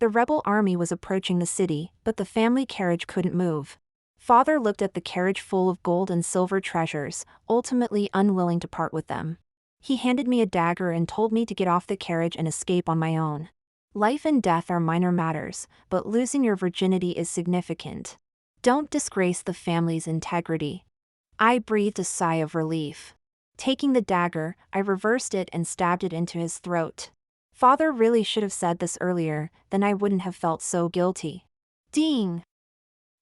The rebel army was approaching the city, but the family carriage couldn't move. Father looked at the carriage full of gold and silver treasures, ultimately unwilling to part with them. He handed me a dagger and told me to get off the carriage and escape on my own. Life and death are minor matters, but losing your virginity is significant. Don't disgrace the family's integrity. I breathed a sigh of relief. Taking the dagger, I reversed it and stabbed it into his throat. Father really should have said this earlier, then I wouldn't have felt so guilty. Ding!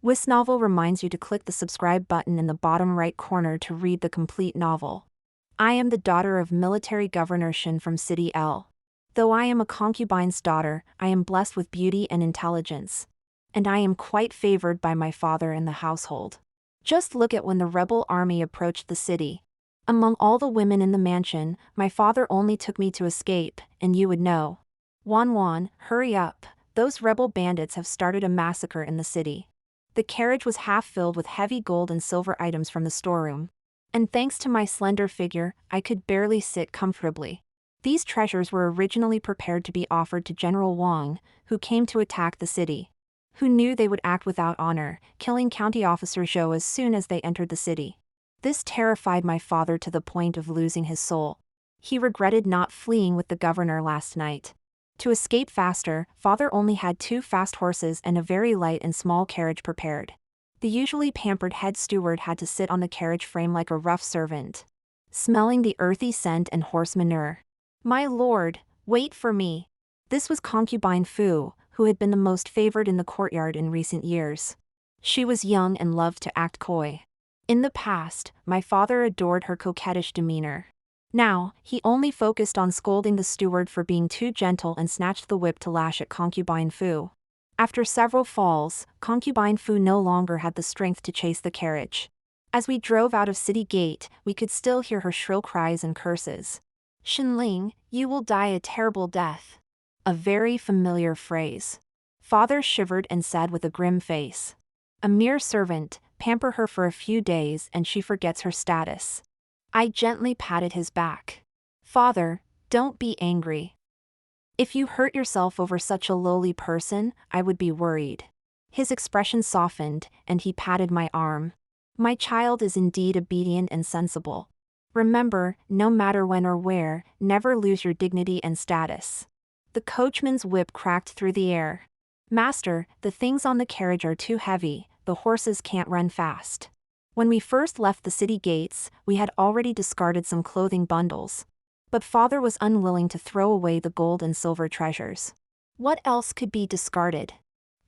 Wisnovel reminds you to click the subscribe button in the bottom right corner to read the complete novel. I am the daughter of military governor Shin from City L. Though I am a concubine's daughter, I am blessed with beauty and intelligence. And I am quite favored by my father and the household. Just look at when the rebel army approached the city. Among all the women in the mansion, my father only took me to escape, and you would know. Wan, hurry up, those rebel bandits have started a massacre in the city. The carriage was half filled with heavy gold and silver items from the storeroom. And thanks to my slender figure, I could barely sit comfortably. These treasures were originally prepared to be offered to General Wang, who came to attack the city. Who knew they would act without honor, killing County Officer Zhou as soon as they entered the city. This terrified my father to the point of losing his soul. He regretted not fleeing with the governor last night. To escape faster, father only had 2 fast horses and a very light and small carriage prepared. The usually pampered head steward had to sit on the carriage frame like a rough servant, smelling the earthy scent and horse manure. My lord, wait for me. This was concubine Fu, who had been the most favored in the courtyard in recent years. She was young and loved to act coy. In the past, my father adored her coquettish demeanor. Now, he only focused on scolding the steward for being too gentle and snatched the whip to lash at concubine Fu. After several falls, concubine Fu no longer had the strength to chase the carriage. As we drove out of City Gate, we could still hear her shrill cries and curses. Shenling, you will die a terrible death. A very familiar phrase. Father shivered and said with a grim face. A mere servant, pamper her for a few days and she forgets her status. I gently patted his back. Father, don't be angry. If you hurt yourself over such a lowly person, I would be worried. His expression softened, and he patted my arm. My child is indeed obedient and sensible. Remember, no matter when or where, never lose your dignity and status. The coachman's whip cracked through the air. Master, the things on the carriage are too heavy, the horses can't run fast. When we first left the city gates, we had already discarded some clothing bundles. But father was unwilling to throw away the gold and silver treasures. What else could be discarded?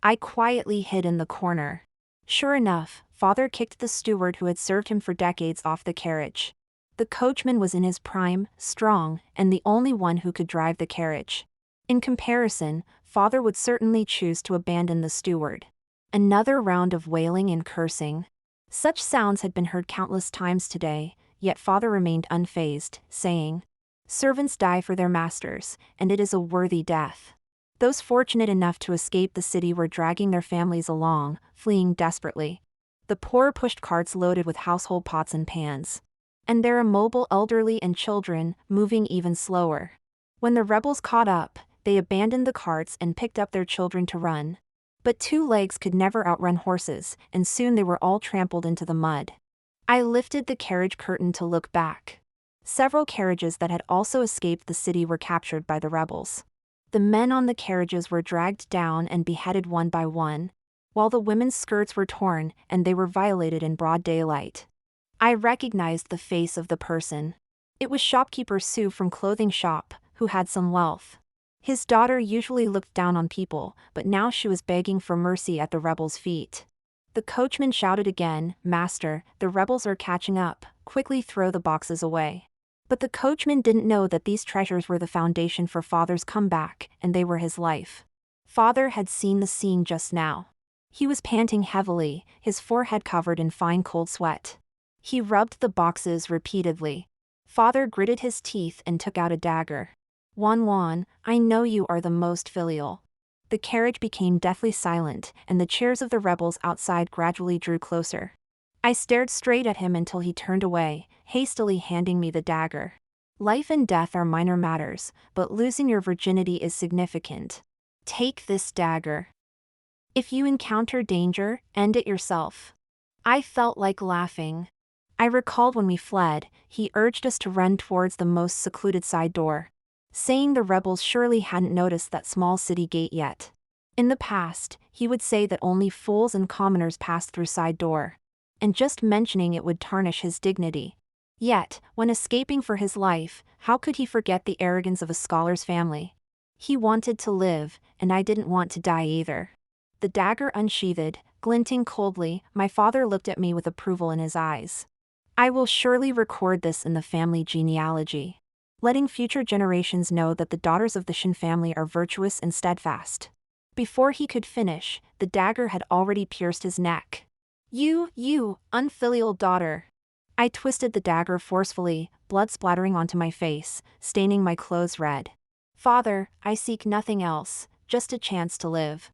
I quietly hid in the corner. Sure enough, father kicked the steward who had served him for decades off the carriage. The coachman was in his prime, strong, and the only one who could drive the carriage. In comparison, father would certainly choose to abandon the steward. Another round of wailing and cursing. Such sounds had been heard countless times today, yet father remained unfazed, saying, "Servants die for their masters, and it is a worthy death." Those fortunate enough to escape the city were dragging their families along, fleeing desperately. The poor pushed carts loaded with household pots and pans. And their immobile elderly and children, moving even slower. When the rebels caught up, they abandoned the carts and picked up their children to run. But 2 legs could never outrun horses, and soon they were all trampled into the mud. I lifted the carriage curtain to look back. Several carriages that had also escaped the city were captured by the rebels. The men on the carriages were dragged down and beheaded one by one, while the women's skirts were torn and they were violated in broad daylight. I recognized the face of the person. It was shopkeeper Sue from clothing shop, who had some wealth. His daughter usually looked down on people, but now she was begging for mercy at the rebels' feet. The coachman shouted again, "Master, the rebels are catching up, quickly throw the boxes away." But the coachman didn't know that these treasures were the foundation for father's comeback, and they were his life. Father had seen the scene just now. He was panting heavily, his forehead covered in fine cold sweat. He rubbed the boxes repeatedly. Father gritted his teeth and took out a dagger. Wan, I know you are the most filial." The carriage became deathly silent, and the cheers of the rebels outside gradually drew closer. I stared straight at him until he turned away, hastily handing me the dagger. Life and death are minor matters, but losing your virginity is significant. Take this dagger. If you encounter danger, end it yourself. I felt like laughing. I recalled when we fled, he urged us to run towards the most secluded side door, saying the rebels surely hadn't noticed that small city gate yet. In the past, he would say that only fools and commoners passed through side door, and just mentioning it would tarnish his dignity. Yet, when escaping for his life, how could he forget the arrogance of a scholar's family? He wanted to live, and I didn't want to die either. The dagger unsheathed, glinting coldly, my father looked at me with approval in his eyes. I will surely record this in the family genealogy, letting future generations know that the daughters of the Shin family are virtuous and steadfast. Before he could finish, the dagger had already pierced his neck. You, unfilial daughter. I twisted the dagger forcefully, blood splattering onto my face, staining my clothes red. Father, I seek nothing else, just a chance to live.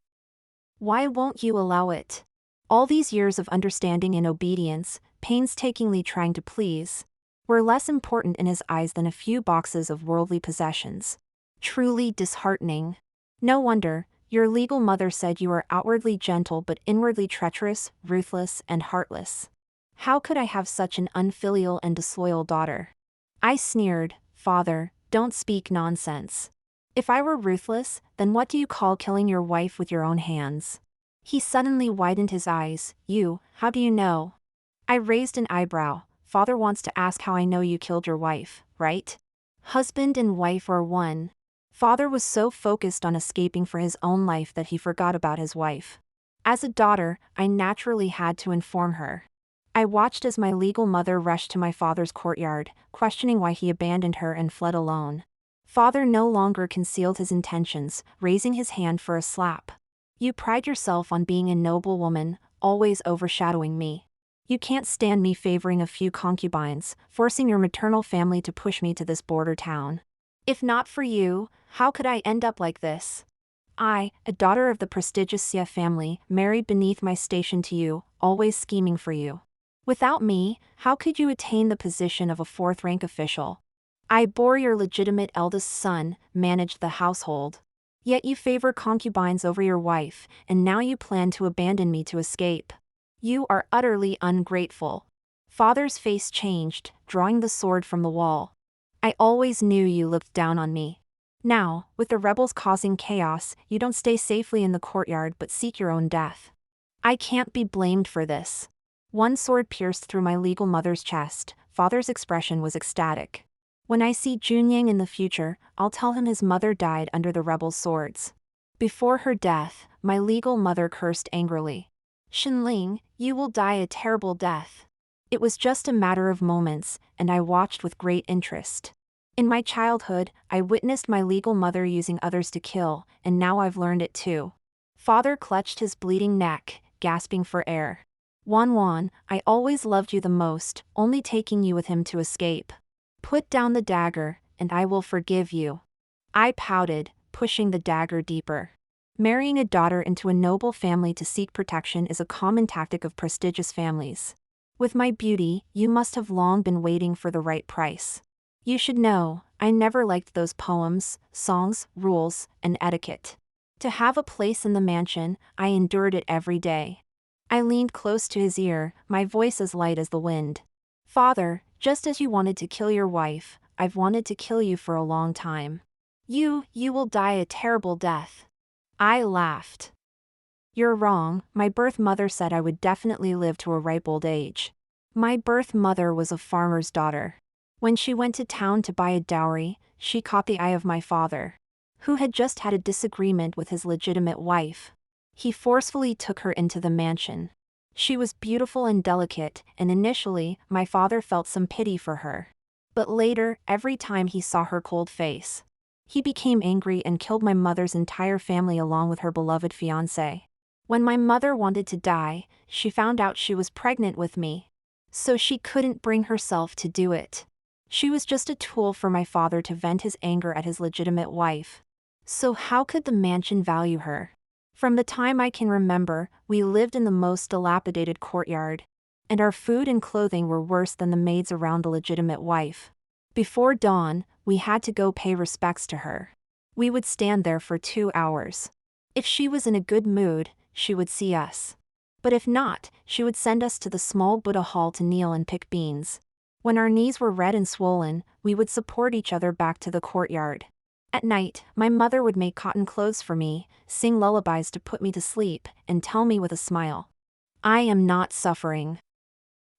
Why won't you allow it? All these years of understanding and obedience, painstakingly trying to please, were less important in his eyes than a few boxes of worldly possessions. Truly disheartening. No wonder, your legal mother said you are outwardly gentle but inwardly treacherous, ruthless, and heartless. How could I have such an unfilial and disloyal daughter? I sneered, Father, don't speak nonsense. If I were ruthless, then what do you call killing your wife with your own hands? He suddenly widened his eyes. How do you know? I raised an eyebrow. Father wants to ask how I know you killed your wife, right? Husband and wife are one. Father was so focused on escaping for his own life that he forgot about his wife. As a daughter, I naturally had to inform her. I watched as my legal mother rushed to my father's courtyard, questioning why he abandoned her and fled alone. Father no longer concealed his intentions, raising his hand for a slap. You pride yourself on being a noble woman, always overshadowing me. You can't stand me favoring a few concubines, forcing your maternal family to push me to this border town. If not for you, how could I end up like this? I, a daughter of the prestigious Xia family, married beneath my station to you, always scheming for you. Without me, how could you attain the position of a fourth-rank official? I bore your legitimate eldest son, managed the household. Yet you favor concubines over your wife, and now you plan to abandon me to escape. You are utterly ungrateful. Father's face changed, drawing the sword from the wall. I always knew you looked down on me. Now, with the rebels causing chaos, you don't stay safely in the courtyard but seek your own death. I can't be blamed for this. One sword pierced through my legal mother's chest. Father's expression was ecstatic. When I see Junyang in the future, I'll tell him his mother died under the rebels' swords. Before her death, my legal mother cursed angrily. Shinling, you will die a terrible death. It was just a matter of moments, and I watched with great interest. In my childhood, I witnessed my legal mother using others to kill, and now I've learned it too. Father clutched his bleeding neck, gasping for air. Wan, I always loved you the most, only taking you with him to escape. Put down the dagger, and I will forgive you. I pouted, pushing the dagger deeper. Marrying a daughter into a noble family to seek protection is a common tactic of prestigious families. With my beauty, you must have long been waiting for the right price. You should know, I never liked those poems, songs, rules, and etiquette. To have a place in the mansion, I endured it every day. I leaned close to his ear, my voice as light as the wind. Father, just as you wanted to kill your wife, I've wanted to kill you for a long time. You will die a terrible death. I laughed. You're wrong, my birth mother said I would definitely live to a ripe old age. My birth mother was a farmer's daughter. When she went to town to buy a dowry, she caught the eye of my father, who had just had a disagreement with his legitimate wife. He forcefully took her into the mansion. She was beautiful and delicate, and initially, my father felt some pity for her. But later, every time he saw her cold face, he became angry and killed my mother's entire family along with her beloved fiancé. When my mother wanted to die, she found out she was pregnant with me. So she couldn't bring herself to do it. She was just a tool for my father to vent his anger at his legitimate wife. So how could the mansion value her? From the time I can remember, we lived in the most dilapidated courtyard, and our food and clothing were worse than the maids around the legitimate wife. Before dawn, we had to go pay respects to her. We would stand there for 2 hours. If she was in a good mood, she would see us. But if not, she would send us to the small Buddha hall to kneel and pick beans. When our knees were red and swollen, we would support each other back to the courtyard. At night, my mother would make cotton clothes for me, sing lullabies to put me to sleep, and tell me with a smile, "I am not suffering.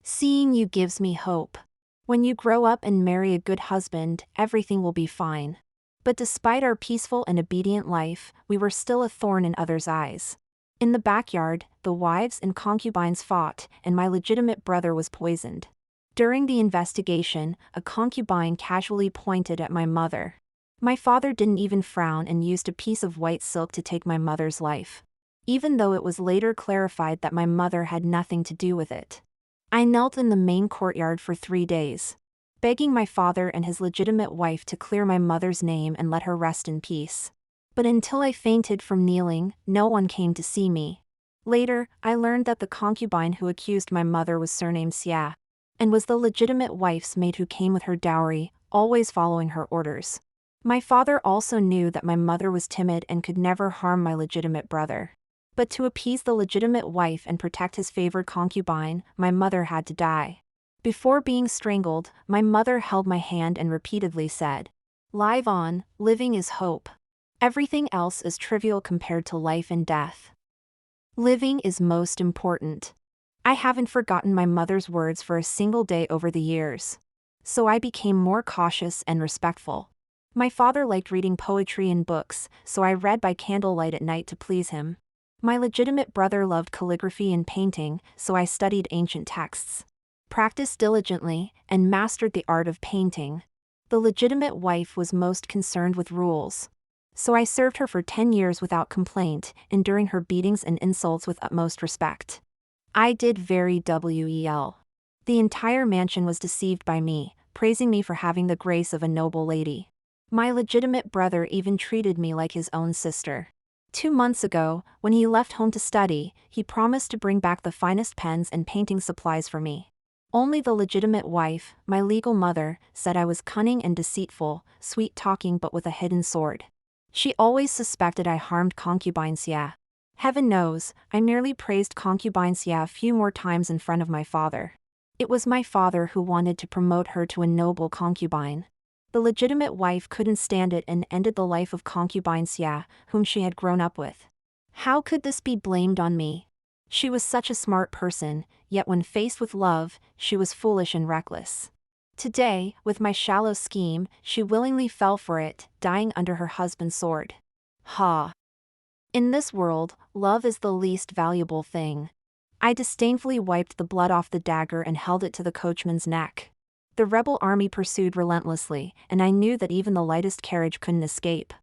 Seeing you gives me hope. When you grow up and marry a good husband, everything will be fine." But despite our peaceful and obedient life, we were still a thorn in others' eyes. In the backyard, the wives and concubines fought, and my legitimate brother was poisoned. During the investigation, a concubine casually pointed at my mother. My father didn't even frown and used a piece of white silk to take my mother's life, even though it was later clarified that my mother had nothing to do with it. I knelt in the main courtyard for 3 days, begging my father and his legitimate wife to clear my mother's name and let her rest in peace. But until I fainted from kneeling, no one came to see me. Later, I learned that the concubine who accused my mother was surnamed Sigh, and was the legitimate wife's maid who came with her dowry, always following her orders. My father also knew that my mother was timid and could never harm my legitimate brother. But to appease the legitimate wife and protect his favored concubine, my mother had to die. Before being strangled, my mother held my hand and repeatedly said, "Live on, living is hope. Everything else is trivial compared to life and death. Living is most important." I haven't forgotten my mother's words for a single day over the years. So I became more cautious and respectful. My father liked reading poetry and books, so I read by candlelight at night to please him. My legitimate brother loved calligraphy and painting, so I studied ancient texts, practiced diligently, and mastered the art of painting. The legitimate wife was most concerned with rules, so I served her for 10 years without complaint, enduring her beatings and insults with utmost respect. I did very well. The entire mansion was deceived by me, praising me for having the grace of a noble lady. My legitimate brother even treated me like his own sister. 2 months ago, when he left home to study, he promised to bring back the finest pens and painting supplies for me. Only the legitimate wife, my legal mother, said I was cunning and deceitful, sweet-talking but with a hidden sword. She always suspected I harmed concubine Sigh. Heaven knows, I merely praised concubine Sigh a few more times in front of my father. It was my father who wanted to promote her to a noble concubine. The legitimate wife couldn't stand it and ended the life of concubine Sigh, whom she had grown up with. How could this be blamed on me? She was such a smart person, yet when faced with love, she was foolish and reckless. Today, with my shallow scheme, she willingly fell for it, dying under her husband's sword. Ha! In this world, love is the least valuable thing. I disdainfully wiped the blood off the dagger and held it to the coachman's neck. The rebel army pursued relentlessly, and I knew that even the lightest carriage couldn't escape.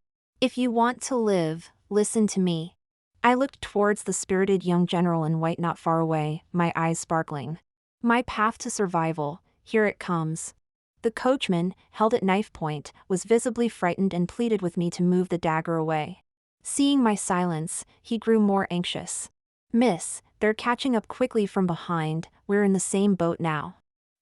"If you want to live, listen to me." I looked towards the spirited young general in white not far away, my eyes sparkling. "My path to survival, here it comes." The coachman, held at knife point, was visibly frightened and pleaded with me to move the dagger away. Seeing my silence, he grew more anxious. "Miss, they're catching up quickly from behind, we're in the same boat now."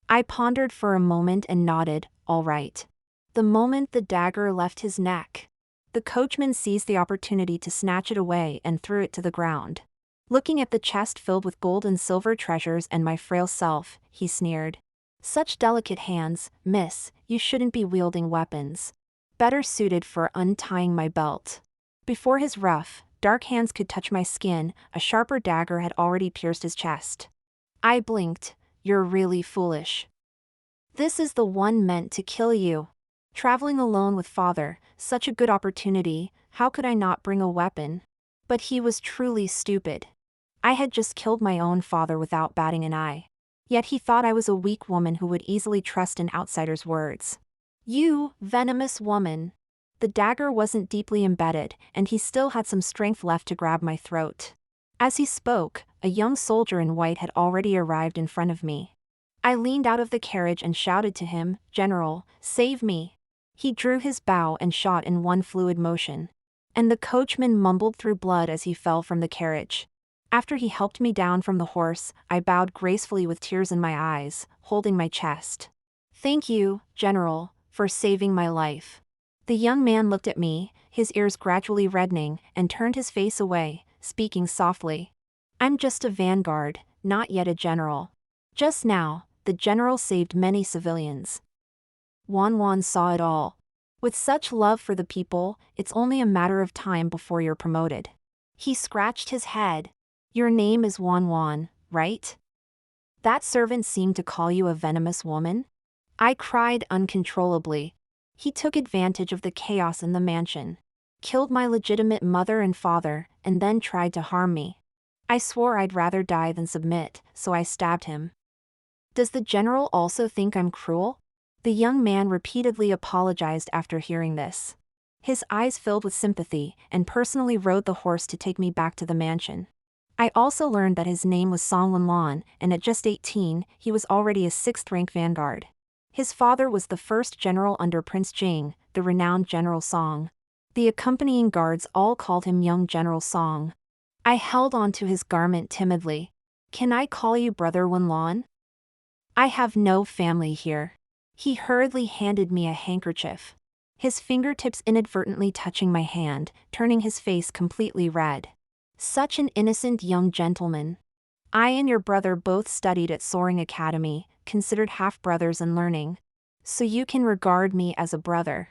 I pondered for a moment and nodded, "All right." The moment the dagger left his neck, the coachman seized the opportunity to snatch it away and threw it to the ground. Looking at the chest filled with gold and silver treasures and my frail self, he sneered. "Such delicate hands, miss, you shouldn't be wielding weapons. Better suited for untying my belt." Before his rough, dark hands could touch my skin, a sharper dagger had already pierced his chest. I blinked. "You're really foolish. This is the one meant to kill you." Traveling alone with father, such a good opportunity, how could I not bring a weapon? But he was truly stupid. I had just killed my own father without batting an eye. Yet he thought I was a weak woman who would easily trust an outsider's words. "You, venomous woman." The dagger wasn't deeply embedded, and he still had some strength left to grab my throat. As he spoke, a young soldier in white had already arrived in front of me. I leaned out of the carriage and shouted to him, "General, save me." He drew his bow and shot in one fluid motion. And the coachman mumbled through blood as he fell from the carriage. After he helped me down from the horse, I bowed gracefully with tears in my eyes, holding my chest. "Thank you, General, for saving my life." The young man looked at me, his ears gradually reddening, and turned his face away, speaking softly. I'm just a vanguard, not yet a general. Just now, the general saved many civilians. Wan saw it all. With such love for the people, it's only a matter of time before you're promoted. He scratched his head. Your name is Wan, right? That servant seemed to call you a venomous woman? I cried uncontrollably. He took advantage of the chaos in the mansion. Killed my legitimate mother and father, and then tried to harm me. I swore I'd rather die than submit, so I stabbed him. Does the general also think I'm cruel? The young man repeatedly apologized after hearing this. His eyes filled with sympathy, and personally rode the horse to take me back to the mansion. I also learned that his name was Song Wenlon, and at just 18, he was already a 6th-rank vanguard. His father was the first general under Prince Jing, the renowned General Song. The accompanying guards all called him Young General Song. I held on to his garment timidly. Can I call you Brother Wenlon? I have no family here. He hurriedly handed me a handkerchief. His fingertips inadvertently touching my hand, turning his face completely red. Such an innocent young gentleman. I and your brother both studied at Soaring Academy, considered half-brothers in learning. So you can regard me as a brother.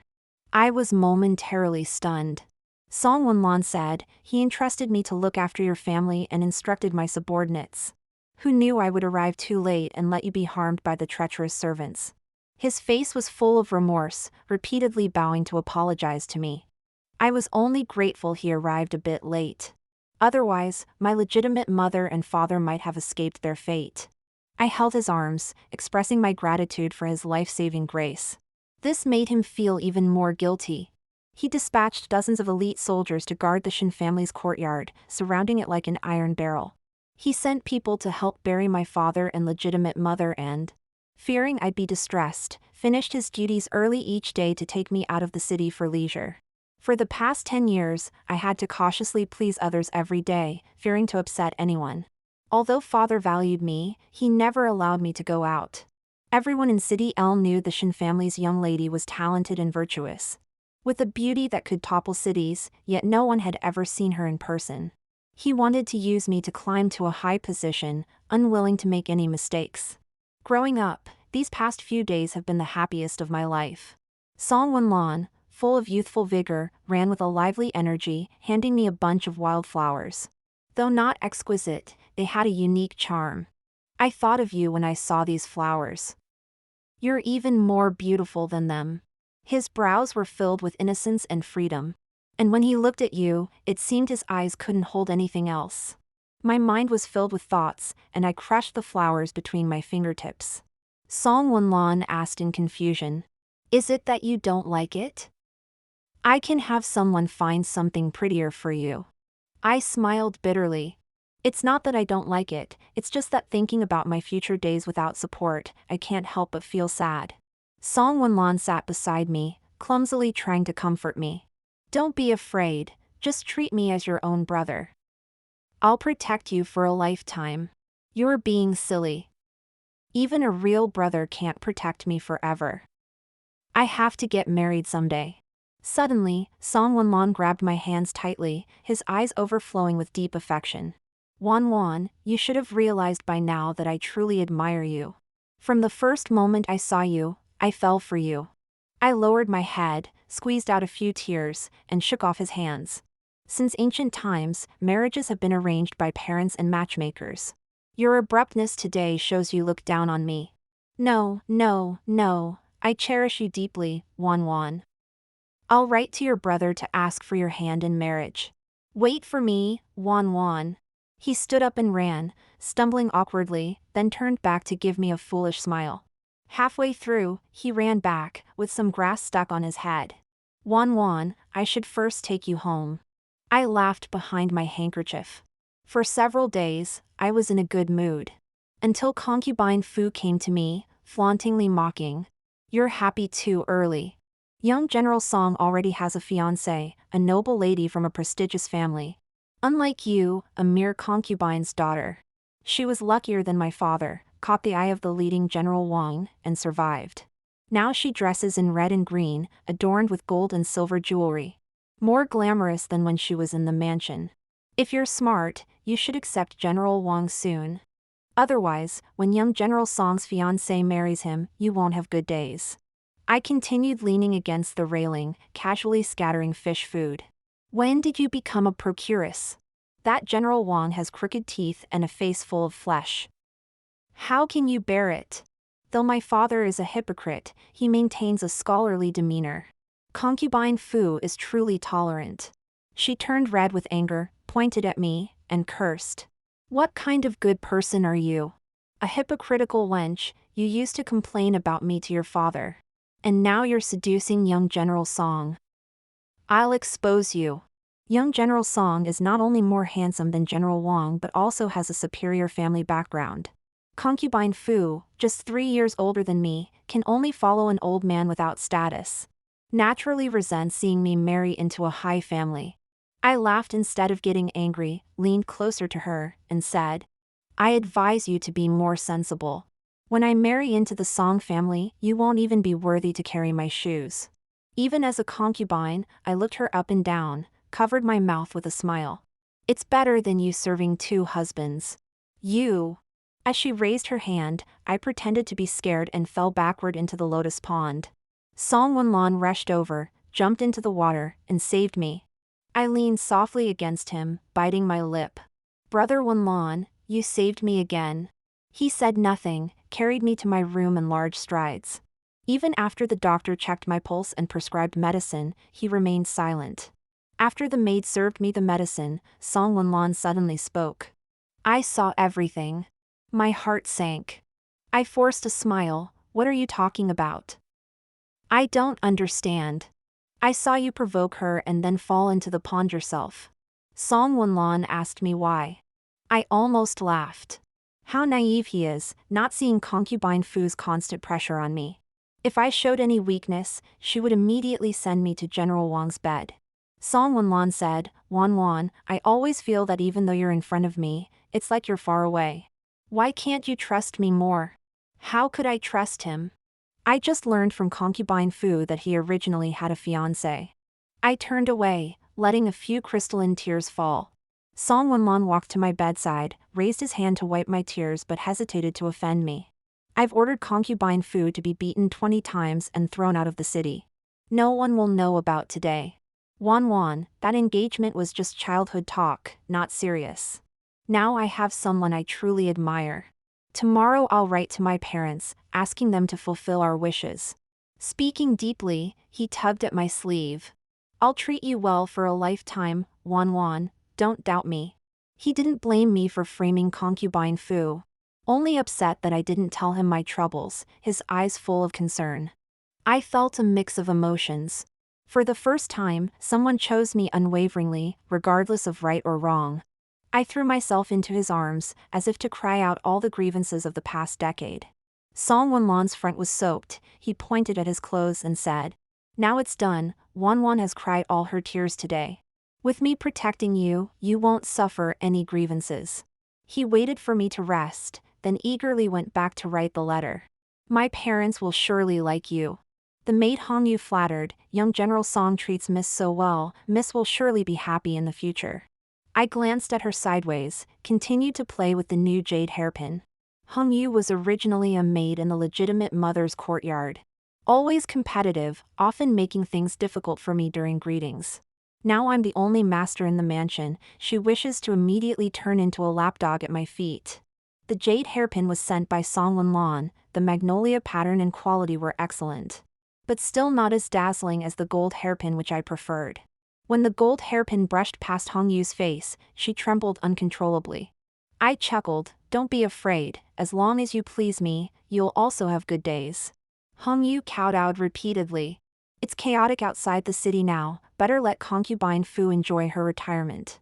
I was momentarily stunned. Song Wenlon said, he entrusted me to look after your family and instructed my subordinates. Who knew I would arrive too late and let you be harmed by the treacherous servants? His face was full of remorse, repeatedly bowing to apologize to me. I was only grateful he arrived a bit late. Otherwise, my legitimate mother and father might have escaped their fate. I held his arms, expressing my gratitude for his life-saving grace. This made him feel even more guilty. He dispatched dozens of elite soldiers to guard the Shin family's courtyard, surrounding it like an iron barrel. He sent people to help bury my father and legitimate mother and, fearing I'd be distressed, finished his duties early each day to take me out of the city for leisure. For the past 10 years, I had to cautiously please others every day, fearing to upset anyone. Although father valued me, he never allowed me to go out. Everyone in City L knew the Shin family's young lady was talented and virtuous. With a beauty that could topple cities, yet no one had ever seen her in person. He wanted to use me to climb to a high position, unwilling to make any mistakes. Growing up, these past few days have been the happiest of my life. Song Wenlon, full of youthful vigor, ran with a lively energy, handing me a bunch of wildflowers. Though not exquisite, they had a unique charm. I thought of you when I saw these flowers. You're even more beautiful than them. His brows were filled with innocence and freedom. And when he looked at you, it seemed his eyes couldn't hold anything else. My mind was filled with thoughts, and I crushed the flowers between my fingertips. Song Wenlon asked in confusion. Is it that you don't like it? I can have someone find something prettier for you. I smiled bitterly. It's not that I don't like it, it's just that thinking about my future days without support, I can't help but feel sad. Song Wenlon sat beside me, clumsily trying to comfort me. Don't be afraid, just treat me as your own brother. I'll protect you for a lifetime. You're being silly. Even a real brother can't protect me forever. I have to get married someday. Suddenly, Song Wenlon grabbed my hands tightly, his eyes overflowing with deep affection. Wan, you should have realized by now that I truly admire you. From the first moment I saw you, I fell for you. I lowered my head, squeezed out a few tears, and shook off his hands. Since ancient times, marriages have been arranged by parents and matchmakers. Your abruptness today shows you look down on me. No, I cherish you deeply, Wan. I'll write to your brother to ask for your hand in marriage. Wait for me, Wan. He stood up and ran, stumbling awkwardly, then turned back to give me a foolish smile. Halfway through, he ran back, with some grass stuck on his head. Wan, I should first take you home. I laughed behind my handkerchief. For several days, I was in a good mood. Until concubine Fu came to me, flauntingly mocking. You're happy too early. Young General Song already has a fiancée, a noble lady from a prestigious family. Unlike you, a mere concubine's daughter. She was luckier than my father, caught the eye of the leading General Wang, and survived. Now she dresses in red and green, adorned with gold and silver jewelry. More glamorous than when she was in the mansion. If you're smart, you should accept General Wang soon. Otherwise, when young General Song's fiancé marries him, you won't have good days. I continued leaning against the railing, casually scattering fish food. When did you become a procuress? That General Wang has crooked teeth and a face full of flesh. How can you bear it? Though my father is a hypocrite, he maintains a scholarly demeanor. Concubine Fu is truly tolerant. She turned red with anger, pointed at me, and cursed. What kind of good person are you? A hypocritical wench, you used to complain about me to your father. And now you're seducing young General Song. I'll expose you. Young General Song is not only more handsome than General Wang but also has a superior family background. Concubine Fu, just 3 years older than me, can only follow an old man without status. Naturally resents seeing me marry into a high family. I laughed instead of getting angry, leaned closer to her, and said, I advise you to be more sensible. When I marry into the Song family, you won't even be worthy to carry my shoes. Even as a concubine, I looked her up and down, covered my mouth with a smile. It's better than you serving 2 husbands. You. As she raised her hand, I pretended to be scared and fell backward into the lotus pond. Song Wenlan rushed over, jumped into the water, and saved me. I leaned softly against him, biting my lip. Brother Wenlan, you saved me again. He said nothing, carried me to my room in large strides. Even after the doctor checked my pulse and prescribed medicine, he remained silent. After the maid served me the medicine, Song Wenlan suddenly spoke. I saw everything. My heart sank. I forced a smile. What are you talking about? I don't understand. I saw you provoke her and then fall into the pond yourself. Song Wenlan asked me why. I almost laughed. How naive he is, not seeing concubine Fu's constant pressure on me. If I showed any weakness, she would immediately send me to General Wang's bed. Song Wenlan said, Wan, I always feel that even though you're in front of me, it's like you're far away. Why can't you trust me more? How could I trust him? I just learned from concubine Fu that he originally had a fiancé. I turned away, letting a few crystalline tears fall. Song Wenlan walked to my bedside, raised his hand to wipe my tears but hesitated to offend me. I've ordered concubine Fu to be beaten 20 times and thrown out of the city. No one will know about today. Wan, that engagement was just childhood talk, not serious. Now I have someone I truly admire. Tomorrow I'll write to my parents, asking them to fulfill our wishes. Speaking deeply, he tugged at my sleeve. I'll treat you well for a lifetime, Wan, don't doubt me. He didn't blame me for framing concubine Fu. Only upset that I didn't tell him my troubles, his eyes full of concern. I felt a mix of emotions. For the first time, someone chose me unwaveringly, regardless of right or wrong. I threw myself into his arms, as if to cry out all the grievances of the past decade. Song Wenlan's front was soaked. He pointed at his clothes and said, Now it's done, Wan has cried all her tears today. With me protecting you, you won't suffer any grievances. He waited for me to rest, then eagerly went back to write the letter. My parents will surely like you. The maid Hongyu flattered, young General Song treats Miss so well, Miss will surely be happy in the future. I glanced at her sideways, continued to play with the new jade hairpin. Hongyu was originally a maid in the legitimate mother's courtyard. Always competitive, often making things difficult for me during greetings. Now I'm the only master in the mansion, she wishes to immediately turn into a lapdog at my feet. The jade hairpin was sent by Song Wenlan, the magnolia pattern and quality were excellent. But still not as dazzling as the gold hairpin which I preferred. When the gold hairpin brushed past Hongyu's face, she trembled uncontrollably. I chuckled, don't be afraid, as long as you please me, you'll also have good days. Hongyu kowtowed repeatedly. It's chaotic outside the city now, better let concubine Fu enjoy her retirement.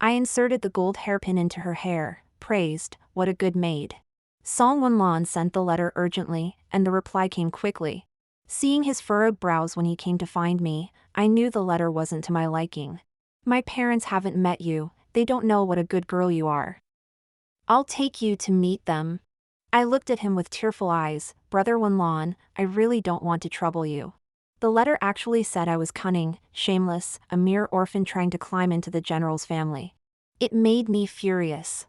I inserted the gold hairpin into her hair, praised, what a good maid. Song Wenlan sent the letter urgently, and the reply came quickly. Seeing his furrowed brows when he came to find me, I knew the letter wasn't to my liking. My parents haven't met you, they don't know what a good girl you are. I'll take you to meet them. I looked at him with tearful eyes. Brother Wanlan, I really don't want to trouble you. The letter actually said I was cunning, shameless, a mere orphan trying to climb into the general's family. It made me furious.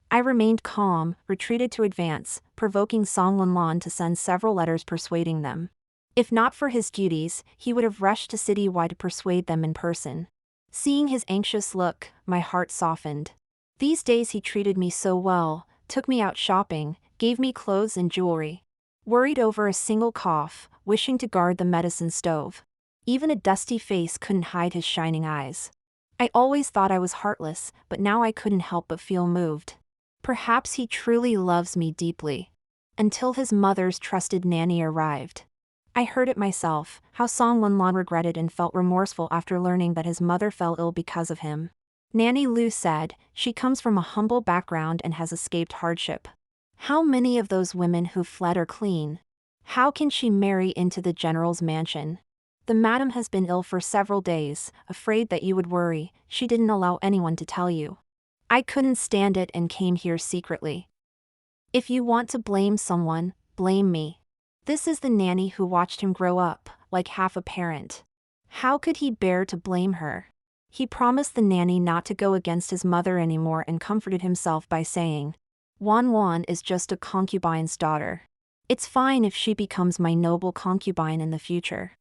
I remained calm, retreated to advance, provoking Song Wanlan to send several letters persuading them. If not for his duties, he would have rushed to citywide to persuade them in person. Seeing his anxious look, my heart softened. These days he treated me so well, took me out shopping, gave me clothes and jewelry. Worried over a single cough, wishing to guard the medicine stove. Even a dusty face couldn't hide his shining eyes. I always thought I was heartless, but now I couldn't help but feel moved. Perhaps he truly loves me deeply. Until his mother's trusted nanny arrived. I heard it myself, how Song Wanlan regretted and felt remorseful after learning that his mother fell ill because of him. Nanny Lu said, she comes from a humble background and has escaped hardship. How many of those women who fled are clean? How can she marry into the general's mansion? The madam has been ill for several days, afraid that you would worry. She didn't allow anyone to tell you. I couldn't stand it and came here secretly. If you want to blame someone, blame me. This is the nanny who watched him grow up, like half a parent. How could he bear to blame her? He promised the nanny not to go against his mother anymore and comforted himself by saying, Wan Wan is just a concubine's daughter. It's fine if she becomes my noble concubine in the future.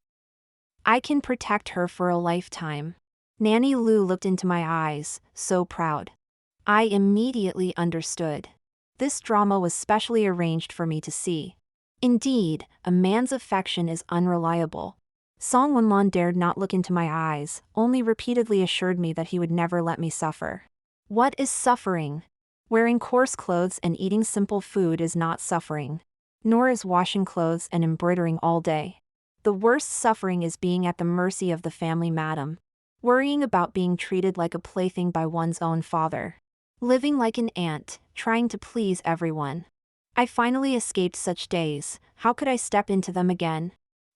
I can protect her for a lifetime. Nanny Lu looked into my eyes, so proud. I immediately understood. This drama was specially arranged for me to see. Indeed, a man's affection is unreliable. Song Wanlan dared not look into my eyes, only repeatedly assured me that he would never let me suffer. What is suffering? Wearing coarse clothes and eating simple food is not suffering. Nor is washing clothes and embroidering all day. The worst suffering is being at the mercy of the family madam. Worrying about being treated like a plaything by one's own father. Living like an ant, trying to please everyone. I finally escaped such days. How could I step into them again?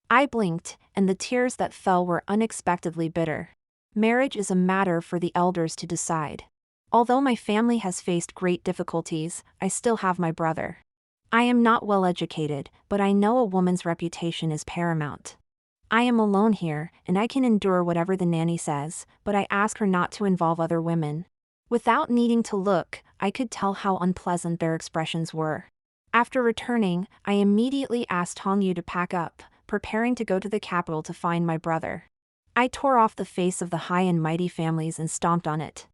I blinked, and the tears that fell were unexpectedly bitter. Marriage is a matter for the elders to decide. Although my family has faced great difficulties, I still have my brother. I am not well educated, but I know a woman's reputation is paramount. I am alone here, and I can endure whatever the nanny says, but I ask her not to involve other women. Without needing to look, I could tell how unpleasant their expressions were. After returning, I immediately asked Hongyu to pack up, preparing to go to the capital to find my brother. I tore off the face of the high and mighty families and stomped on it.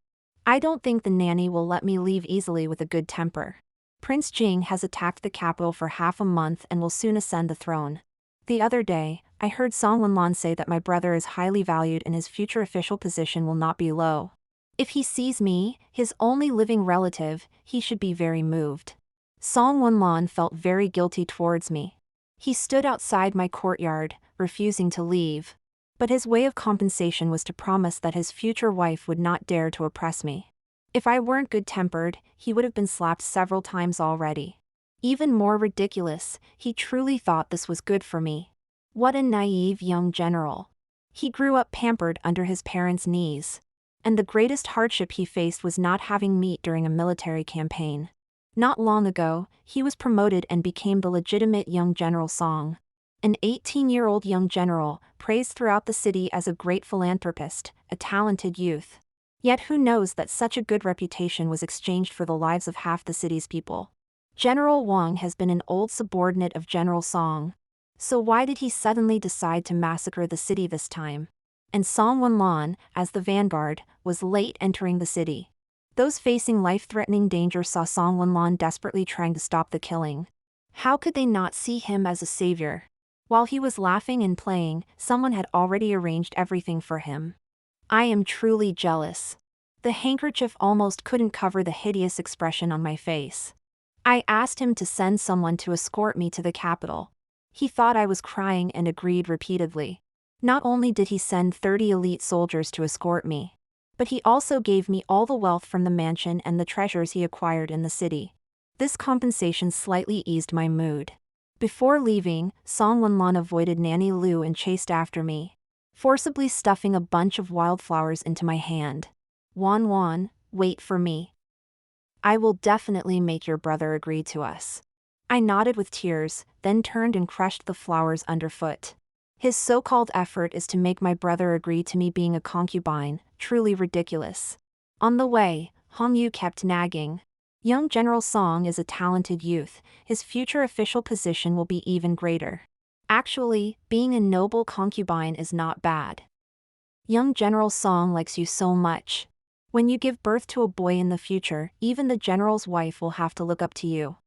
I don't think the nanny will let me leave easily with a good temper. Prince Jing has attacked the capital for half a month and will soon ascend the throne. The other day, I heard Song Wanlan say that my brother is highly valued and his future official position will not be low. If he sees me, his only living relative, he should be very moved. Song Wanlan felt very guilty towards me. He stood outside my courtyard, refusing to leave. But his way of compensation was to promise that his future wife would not dare to oppress me. If I weren't good-tempered, he would have been slapped several times already. Even more ridiculous, he truly thought this was good for me. What a naive young general. He grew up pampered under his parents' knees. And the greatest hardship he faced was not having meat during a military campaign. Not long ago, he was promoted and became the legitimate young general Song. An 18-year-old young general, praised throughout the city as a great philanthropist, a talented youth. Yet who knows that such a good reputation was exchanged for the lives of half the city's people. General Wang has been an old subordinate of General Song. So why did he suddenly decide to massacre the city this time? And Song Wanlan, as the vanguard, was late entering the city. Those facing life-threatening danger saw Song Wanlan desperately trying to stop the killing. How could they not see him as a savior? While he was laughing and playing, someone had already arranged everything for him. I am truly jealous. The handkerchief almost couldn't cover the hideous expression on my face. I asked him to send someone to escort me to the capital. He thought I was crying and agreed repeatedly. Not only did he send 30 elite soldiers to escort me, but he also gave me all the wealth from the mansion and the treasures he acquired in the city. This compensation slightly eased my mood. Before leaving, Song Wanlan avoided Nanny Lu and chased after me, forcibly stuffing a bunch of wildflowers into my hand. Wan Wan, wait for me. I will definitely make your brother agree to us. I nodded with tears, then turned and crushed the flowers underfoot. His so-called effort is to make my brother agree to me being a concubine, truly ridiculous. On the way, Hongyu kept nagging. Young General Song is a talented youth, his future official position will be even greater. Actually, being a noble concubine is not bad. Young General Song likes you so much. When you give birth to a boy in the future, even the general's wife will have to look up to you.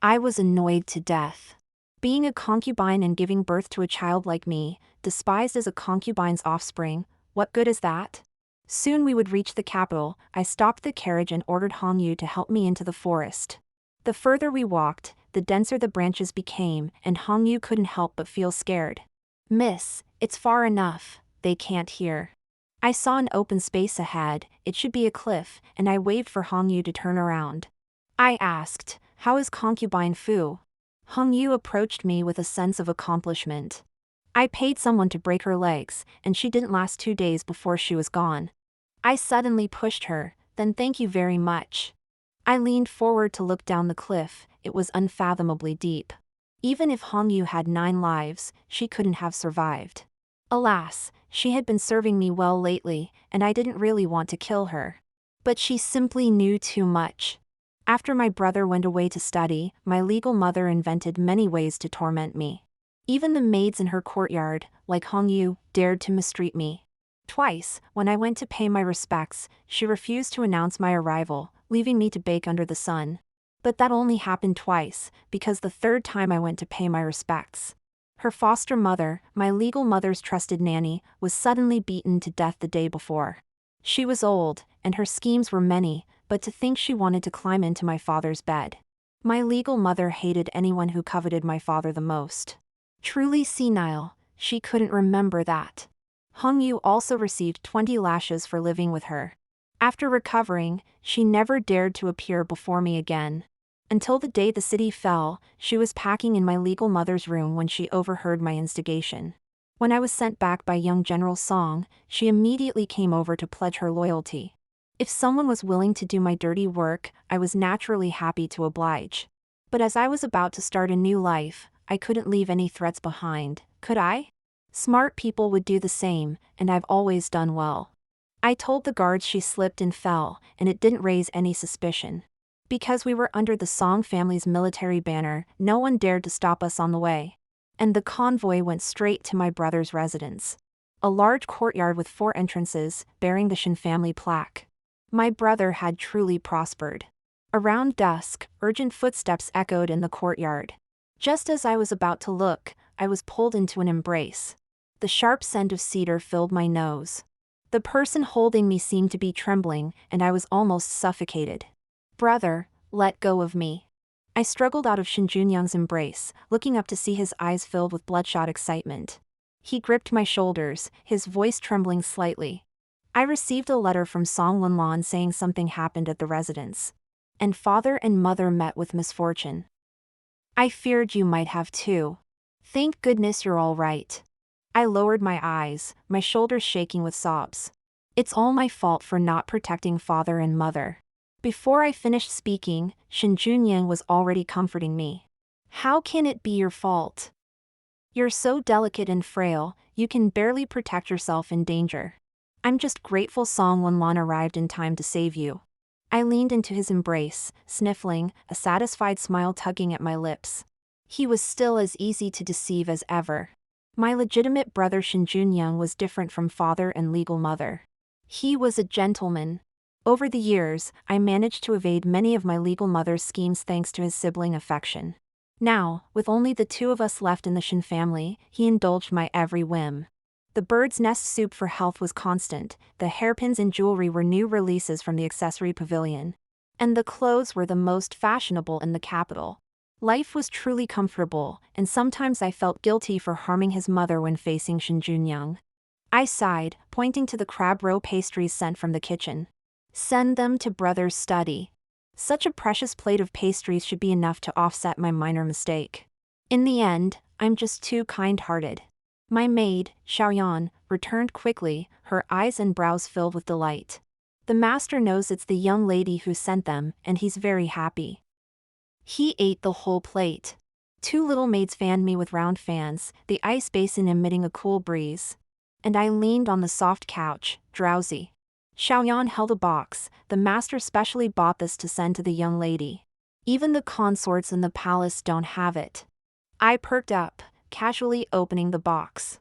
I was annoyed to death. Being a concubine and giving birth to a child like me, despised as a concubine's offspring, what good is that? Soon we would reach the capital. I stopped the carriage and ordered Hongyu to help me into the forest. The further we walked, the denser the branches became, and Hongyu couldn't help but feel scared. "Miss, it's far enough, they can't hear." I saw an open space ahead, it should be a cliff, and I waved for Hongyu to turn around. I asked, "How is concubine Fu?" Hongyu approached me with a sense of accomplishment. I paid someone to break her legs, and she didn't last 2 days before she was gone. I suddenly pushed her, "Then thank you very much." I leaned forward to look down the cliff, it was unfathomably deep. Even if Hongyu had 9 lives, she couldn't have survived. Alas, she had been serving me well lately, and I didn't really want to kill her. But she simply knew too much. After my brother went away to study, my legal mother invented many ways to torment me. Even the maids in her courtyard, like Hongyu, dared to mistreat me. Twice, when I went to pay my respects, she refused to announce my arrival, leaving me to bake under the sun. But that only happened twice, because the third time I went to pay my respects, her foster mother, my legal mother's trusted nanny, was suddenly beaten to death the day before. She was old, and her schemes were many, but to think she wanted to climb into my father's bed. My legal mother hated anyone who coveted my father the most. Truly senile, she couldn't remember that. Hongyu also received 20 lashes for living with her. After recovering, she never dared to appear before me again. Until the day the city fell, she was packing in my legal mother's room when she overheard my instigation. When I was sent back by young General Song, she immediately came over to pledge her loyalty. If someone was willing to do my dirty work, I was naturally happy to oblige. But as I was about to start a new life, I couldn't leave any threats behind, could I? Smart people would do the same, and I've always done well. I told the guards she slipped and fell, and it didn't raise any suspicion. Because we were under the Song family's military banner, no one dared to stop us on the way. And the convoy went straight to my brother's residence. A large courtyard with 4 entrances, bearing the Shin family plaque. My brother had truly prospered. Around dusk, urgent footsteps echoed in the courtyard. Just as I was about to look, I was pulled into an embrace. The sharp scent of cedar filled my nose. The person holding me seemed to be trembling, and I was almost suffocated. "Brother, let go of me." I struggled out of Shin Junyang's embrace, looking up to see his eyes filled with bloodshot excitement. He gripped my shoulders, his voice trembling slightly. I received a letter from Song Wenlan saying something happened at the residence. And father and mother met with misfortune. I feared you might have too. Thank goodness you're all right. I lowered my eyes, my shoulders shaking with sobs. It's all my fault for not protecting father and mother. Before I finished speaking, Shin Junyang was already comforting me. How can it be your fault? You're so delicate and frail, you can barely protect yourself in danger. I'm just grateful Song Wenlan arrived in time to save you. I leaned into his embrace, sniffling, a satisfied smile tugging at my lips. He was still as easy to deceive as ever. My legitimate brother Shin Junyang was different from father and legal mother. He was a gentleman. Over the years, I managed to evade many of my legal mother's schemes thanks to his sibling affection. Now, with only the 2 of us left in the Shin family, he indulged my every whim. The bird's nest soup for health was constant, the hairpins and jewelry were new releases from the accessory pavilion. And the clothes were the most fashionable in the capital. Life was truly comfortable, and sometimes I felt guilty for harming his mother when facing Shin Junyang. I sighed, pointing to the crab roe pastries sent from the kitchen. Send them to brother's study. Such a precious plate of pastries should be enough to offset my minor mistake. In the end, I'm just too kind-hearted. My maid, Xiaoyan, returned quickly, her eyes and brows filled with delight. The master knows it's the young lady who sent them, and he's very happy. He ate the whole plate. Two little maids fanned me with round fans, the ice basin emitting a cool breeze. And I leaned on the soft couch, drowsy. Xiaoyan held a box. The master specially bought this to send to the young lady. Even the consorts in the palace don't have it. I perked up, casually opening the box.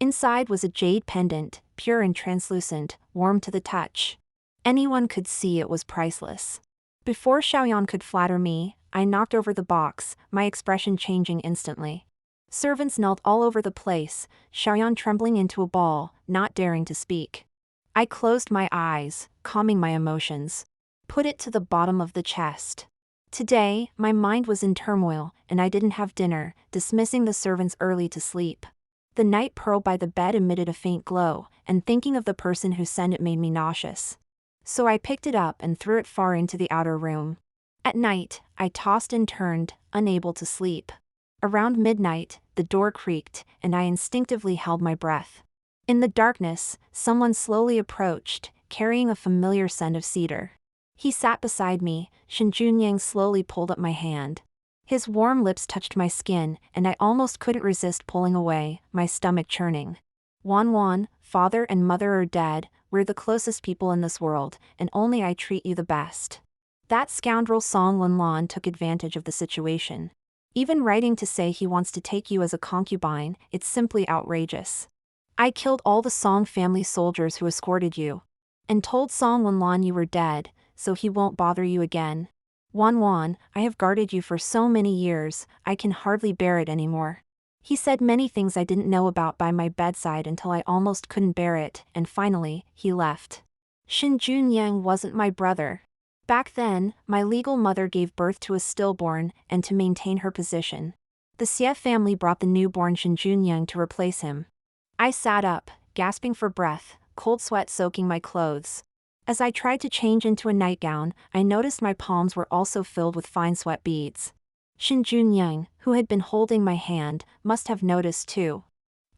Inside was a jade pendant, pure and translucent, warm to the touch. Anyone could see it was priceless. Before Xiaoyan could flatter me, I knocked over the box, my expression changing instantly. Servants knelt all over the place, Xiaoyan trembling into a ball, not daring to speak. I closed my eyes, calming my emotions. Put it to the bottom of the chest. Today, my mind was in turmoil, and I didn't have dinner, dismissing the servants early to sleep. The night pearl by the bed emitted a faint glow, and thinking of the person who sent it made me nauseous. So I picked it up and threw it far into the outer room. At night, I tossed and turned, unable to sleep. Around midnight, the door creaked, and I instinctively held my breath. In the darkness, someone slowly approached, carrying a familiar scent of cedar. He sat beside me, Shen Junyang slowly pulled up my hand. His warm lips touched my skin, and I almost couldn't resist pulling away, my stomach churning. Wan, father and mother are dead, we're the closest people in this world, and only I treat you the best. That scoundrel Song Lanlan took advantage of the situation. Even writing to say he wants to take you as a concubine, it's simply outrageous. I killed all the Song family soldiers who escorted you. And told Song Lanlan you were dead, so he won't bother you again. Wan, I have guarded you for so many years, I can hardly bear it anymore. He said many things I didn't know about by my bedside until I almost couldn't bear it, and finally, he left. Shen Junyang wasn't my brother. Back then, my legal mother gave birth to a stillborn, and to maintain her position, the Xie family brought the newborn Shen Junyang to replace him. I sat up, gasping for breath, cold sweat soaking my clothes. As I tried to change into a nightgown, I noticed my palms were also filled with fine sweat beads. Shen Junyang, who had been holding my hand, must have noticed too.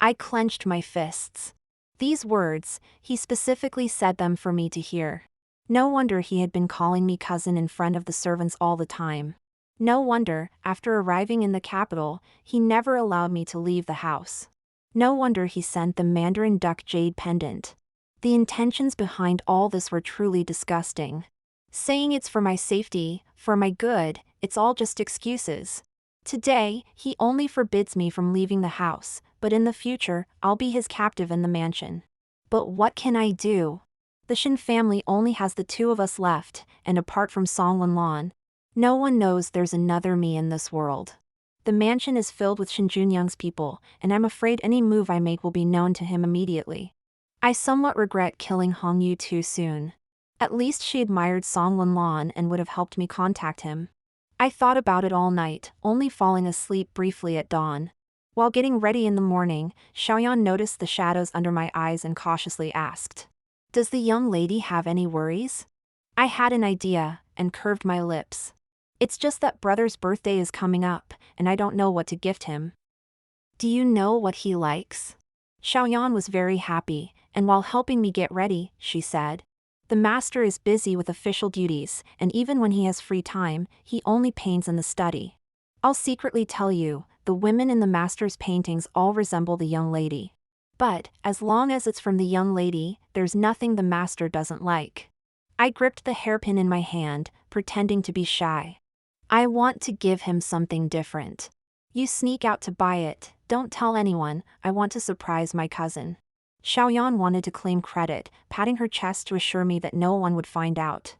I clenched my fists. These words, he specifically said them for me to hear. No wonder he had been calling me cousin in front of the servants all the time. No wonder, after arriving in the capital, he never allowed me to leave the house. No wonder he sent the Mandarin duck jade pendant. The intentions behind all this were truly disgusting. Saying it's for my safety, for my good, it's all just excuses. Today, he only forbids me from leaving the house, but in the future, I'll be his captive in the mansion. But what can I do? The Shen family only has the two of us left, and apart from Song Lanlan, no one knows there's another me in this world. The mansion is filled with Shen Junyang's people, and I'm afraid any move I make will be known to him immediately. I somewhat regret killing Hong Yu too soon. At least she admired Song Lanlan and would have helped me contact him. I thought about it all night, only falling asleep briefly at dawn. While getting ready in the morning, Xiaoyan noticed the shadows under my eyes and cautiously asked, "Does the young lady have any worries?" I had an idea, and curved my lips. "It's just that brother's birthday is coming up, and I don't know what to gift him." "Do you know what he likes?" Xiaoyan was very happy, and while helping me get ready, she said, "The master is busy with official duties, and even when he has free time, he only paints in the study. I'll secretly tell you, the women in the master's paintings all resemble the young lady. But, as long as it's from the young lady, there's nothing the master doesn't like." I gripped the hairpin in my hand, pretending to be shy. "I want to give him something different. You sneak out to buy it, don't tell anyone, I want to surprise my cousin." Xiaoyan wanted to claim credit, patting her chest to assure me that no one would find out.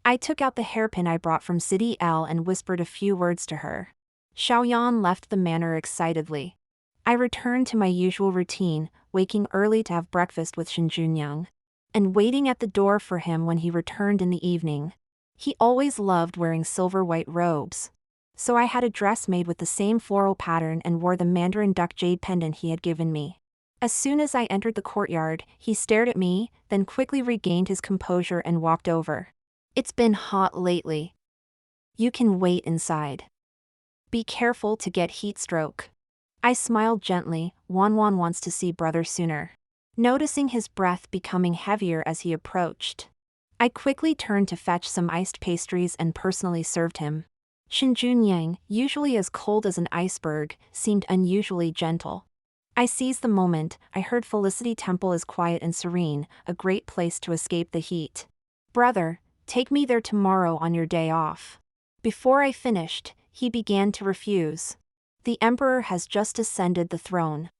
I took out the hairpin I brought from City L and whispered a few words to her. Xiaoyan left the manor excitedly. I returned to my usual routine, waking early to have breakfast with Shen Junyang, and waiting at the door for him when he returned in the evening. He always loved wearing silver-white robes. So I had a dress made with the same floral pattern and wore the Mandarin duck jade pendant he had given me. As soon as I entered the courtyard, he stared at me, then quickly regained his composure and walked over. "It's been hot lately. You can wait inside. Be careful to get heat stroke." I smiled gently. Wan wants to see brother sooner. Noticing his breath becoming heavier as he approached, I quickly turned to fetch some iced pastries and personally served him. Shin Junyang, usually as cold as an iceberg, seemed unusually gentle. I seized the moment. I heard Felicity Temple is quiet and serene, a great place to escape the heat. Brother, take me there tomorrow on your day off. Before I finished, he began to refuse. The emperor has just ascended the throne.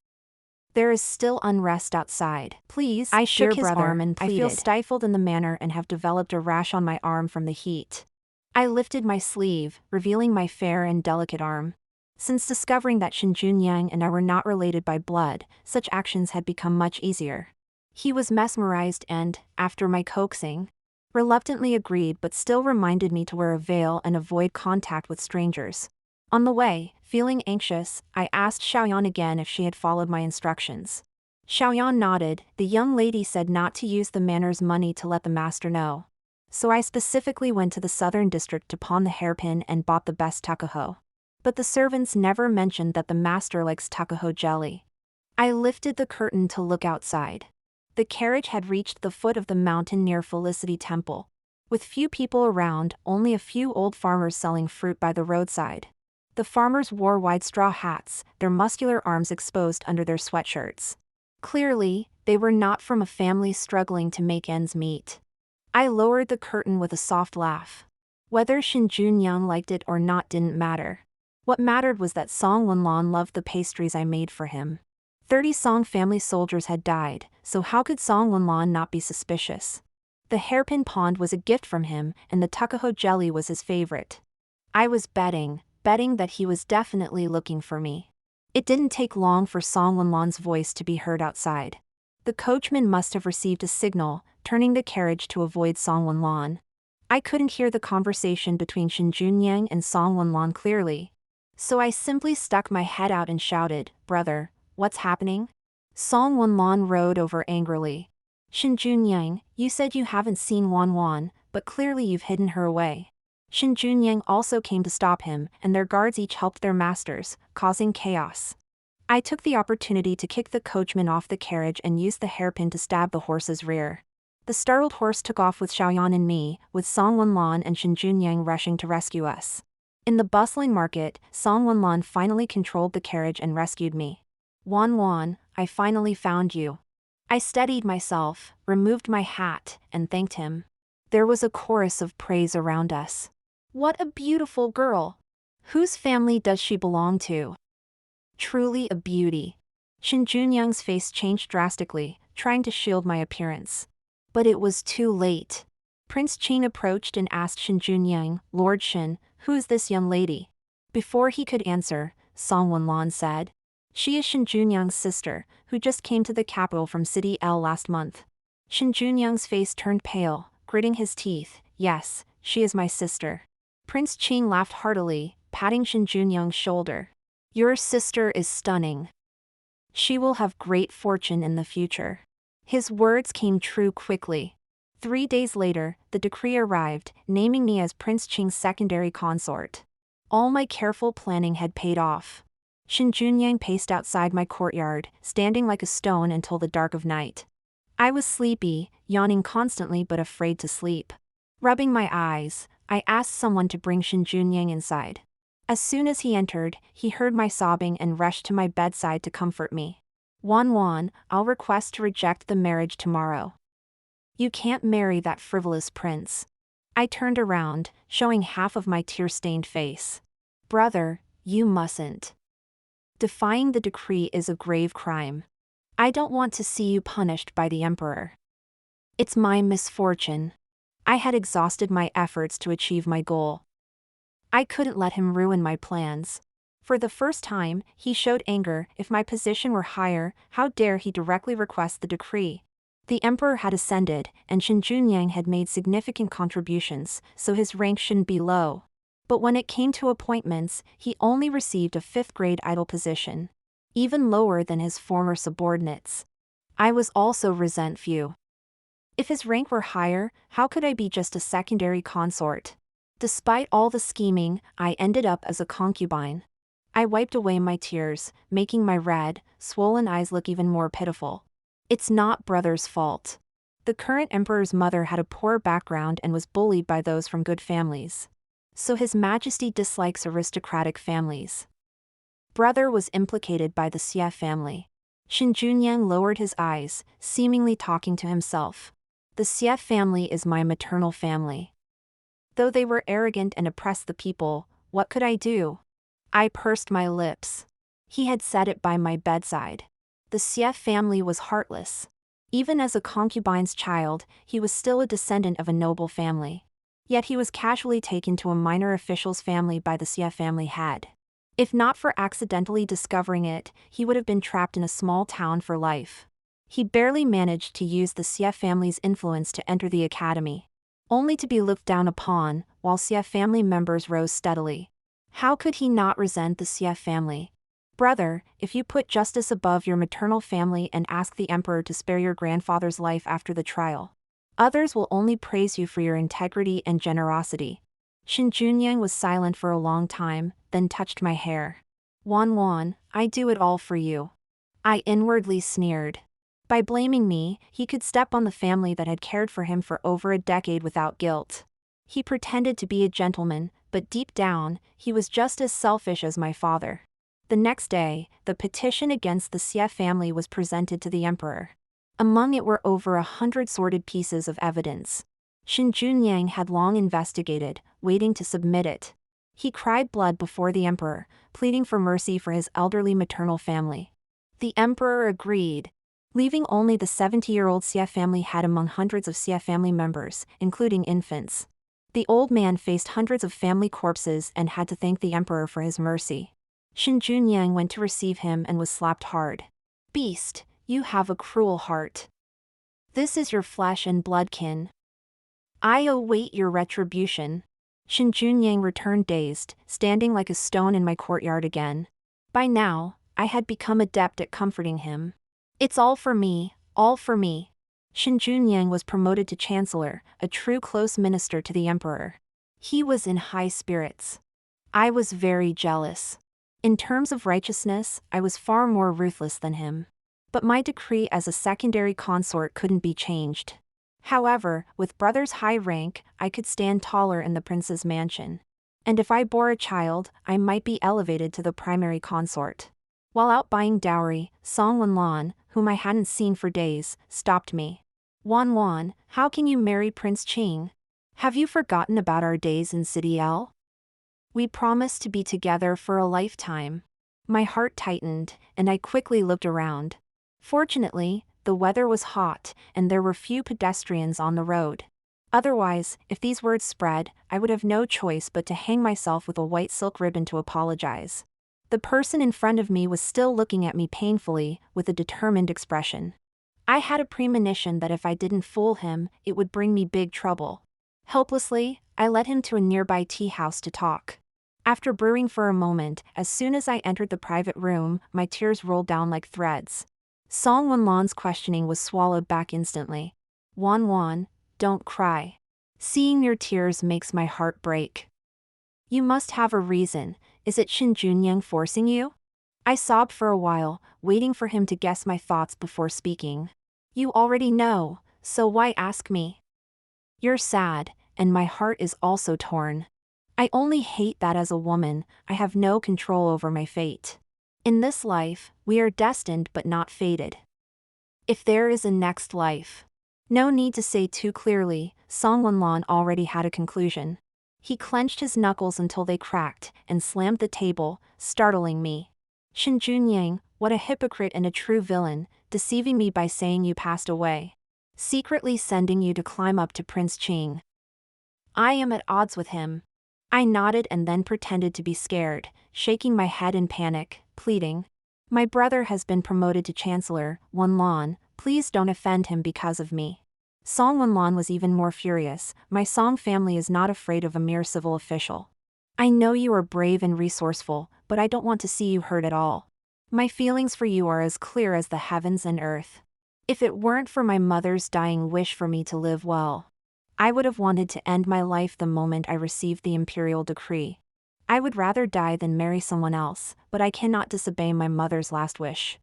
There is still unrest outside. Please, I shook his arm and pleaded. I feel stifled in the manner and have developed a rash on my arm from the heat. I lifted my sleeve, revealing my fair and delicate arm. Since discovering that Shin Junyang and I were not related by blood, such actions had become much easier. He was mesmerized and, after my coaxing, reluctantly agreed but still reminded me to wear a veil and avoid contact with strangers. On the way, feeling anxious, I asked Xiaoyan again if she had followed my instructions. Xiaoyan nodded. The young lady said not to use the manor's money to let the master know. So I specifically went to the southern district to pawn the hairpin and bought the best takuho. But the servants never mentioned that the master likes takuho jelly. I lifted the curtain to look outside. The carriage had reached the foot of the mountain near Felicity Temple. With few people around, only a few old farmers selling fruit by the roadside. The farmers wore wide straw hats, their muscular arms exposed under their sweatshirts. Clearly, they were not from a family struggling to make ends meet. I lowered the curtain with a soft laugh. Whether Shin Junyang liked it or not didn't matter. What mattered was that Song Wenlan loved the pastries I made for him. 30 Song family soldiers had died, so how could Song Wenlan not be suspicious? The hairpin pond was a gift from him, and the takuho jelly was his favorite. I was betting that he was definitely looking for me. It didn't take long for Song Wenlan's voice to be heard outside. The coachman must have received a signal, turning the carriage to avoid Song Wenlan. I couldn't hear the conversation between Shin Junyang and Song Wenlan clearly. So I simply stuck my head out and shouted, "Brother, what's happening?" Song Wenlan rode over angrily. "Shin Junyang, you said you haven't seen Wan, but clearly you've hidden her away." Shin Junyang also came to stop him, and their guards each helped their masters, causing chaos. I took the opportunity to kick the coachman off the carriage and used the hairpin to stab the horse's rear. The startled horse took off with Xiaoyan and me, with Song Wenlan and Shin Junyang rushing to rescue us. In the bustling market, Song Wenlan finally controlled the carriage and rescued me. Wan, I finally found you." I steadied myself, removed my hat, and thanked him. There was a chorus of praise around us. "What a beautiful girl! Whose family does she belong to? Truly a beauty." Shin Junyang's face changed drastically, trying to shield my appearance. But it was too late. Prince Qing approached and asked Shin Junyang, "Lord Shin, who is this young lady?" Before he could answer, Song Wenlan said, "She is Shin Junyang's sister, who just came to the capital from City L last month." Shin Junyang's face turned pale, gritting his teeth. "Yes, she is my sister." Prince Qing laughed heartily, patting Shin Junyang's shoulder. "Your sister is stunning. She will have great fortune in the future." His words came true quickly. 3 days later, the decree arrived, naming me as Prince Qing's secondary consort. All my careful planning had paid off. Shin Junyang paced outside my courtyard, standing like a stone until the dark of night. I was sleepy, yawning constantly but afraid to sleep. Rubbing my eyes, I asked someone to bring Shin Junyang inside. As soon as he entered, he heard my sobbing and rushed to my bedside to comfort me. "Wan, I'll request to reject the marriage tomorrow. You can't marry that frivolous prince." I turned around, showing half of my tear-stained face. "Brother, you mustn't. Defying the decree is a grave crime. I don't want to see you punished by the emperor. It's my misfortune." I had exhausted my efforts to achieve my goal. I couldn't let him ruin my plans. For the first time, he showed anger. If my position were higher, how dare he directly request the decree? The emperor had ascended, and Shin Junyang had made significant contributions, so his rank shouldn't be low. But when it came to appointments, he only received a 5th-grade idle position, even lower than his former subordinates. I was also resentful. If his rank were higher, how could I be just a secondary consort? Despite all the scheming, I ended up as a concubine. I wiped away my tears, making my red, swollen eyes look even more pitiful. It's not brother's fault. The current emperor's mother had a poor background and was bullied by those from good families. so His Majesty dislikes aristocratic families. Brother was implicated by the Xie family. Shen Junyang lowered his eyes, seemingly talking to himself. The Xie family is my maternal family. Though they were arrogant and oppressed the people, what could I do? I pursed my lips. He had said it by my bedside. The Xie family was heartless. Even as a concubine's child, he was still a descendant of a noble family. Yet he was casually taken to a minor official's family by the Xie family head. If not for accidentally discovering it, he would have been trapped in a small town for life. He barely managed to use the Xie family's influence to enter the academy, only to be looked down upon, while Xie family members rose steadily. How could he not resent the Xie family? Brother, if you put justice above your maternal family and ask the emperor to spare your grandfather's life after the trial, others will only praise you for your integrity and generosity. Shen Junyang was silent for a long time, then touched my hair. Wan, I do it all for you. I inwardly sneered. By blaming me, he could step on the family that had cared for him for over a decade without guilt. He pretended to be a gentleman, but deep down, he was just as selfish as my father. The next day, the petition against the Xie family was presented to the emperor. Among it were over 100 sorted pieces of evidence. Shen Junyang had long investigated, waiting to submit it. He cried blood before the emperor, pleading for mercy for his elderly maternal family. The emperor agreed, leaving only the 70-year-old Xie family head among hundreds of Xie family members, including infants. The old man faced hundreds of family corpses and had to thank the emperor for his mercy. Shen Junyang went to receive him and was slapped hard. Beast, you have a cruel heart. This is your flesh and blood kin. I await your retribution. Shen Junyang returned dazed, standing like a stone in my courtyard again. By now, I had become adept at comforting him. It's all for me, all for me. Shen Junyang was promoted to chancellor, a true close minister to the emperor. He was in high spirits. I was very jealous. In terms of righteousness, I was far more ruthless than him. But my decree as a secondary consort couldn't be changed. However, with brother's high rank, I could stand taller in the prince's mansion. And if I bore a child, I might be elevated to the primary consort. While out buying dowry, Song Wanlan, whom I hadn't seen for days, stopped me. Wan, how can you marry Prince Qing? Have you forgotten about our days in City L? We promised to be together for a lifetime. My heart tightened, and I quickly looked around. Fortunately, the weather was hot, and there were few pedestrians on the road. Otherwise, if these words spread, I would have no choice but to hang myself with a white silk ribbon to apologize. The person in front of me was still looking at me painfully, with a determined expression. I had a premonition that if I didn't fool him, it would bring me big trouble. Helplessly, I led him to a nearby tea house to talk. After brewing for a moment, as soon as I entered the private room, my tears rolled down like threads. Song Wanlan's questioning was swallowed back instantly. Wan, don't cry. Seeing your tears makes my heart break. You must have a reason. Is it Shen Junyang forcing you? I sobbed for a while, waiting for him to guess my thoughts before speaking. You already know, so why ask me? You're sad, and my heart is also torn. I only hate that as a woman, I have no control over my fate. In this life, we are destined but not fated. If there is a next life. No need to say too clearly, Song Wanlan already had a conclusion. He clenched his knuckles until they cracked, and slammed the table, startling me. Shen Junyang, what a hypocrite and a true villain, deceiving me by saying you passed away. Secretly sending you to climb up to Prince Qing. I am at odds with him. I nodded and then pretended to be scared, shaking my head in panic, pleading. My brother has been promoted to chancellor, Wanlan, please don't offend him because of me. Song Wanlan was even more furious. My Song family is not afraid of a mere civil official. I know you are brave and resourceful, but I don't want to see you hurt at all. My feelings for you are as clear as the heavens and earth. If it weren't for my mother's dying wish for me to live well, I would have wanted to end my life the moment I received the imperial decree. I would rather die than marry someone else, but I cannot disobey my mother's last wish.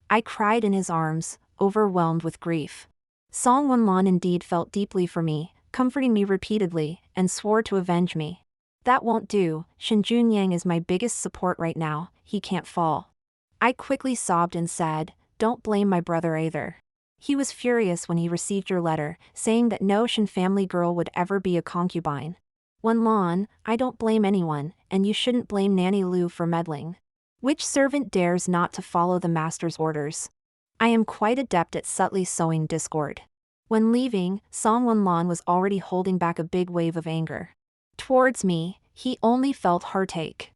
I cried in his arms, overwhelmed with grief. Song Wanlan indeed felt deeply for me, comforting me repeatedly, and swore to avenge me. That won't do, Shinjunyang is my biggest support right now, he can't fall. I quickly sobbed and said, don't blame my brother either. He was furious when he received your letter, saying that no Shin family girl would ever be a concubine. Wenlan, I don't blame anyone, and you shouldn't blame Nanny Lu for meddling. Which servant dares not to follow the master's orders? I am quite adept at subtly sowing discord. When leaving, Song Wenlan was already holding back a big wave of anger. Towards me, he only felt heartache.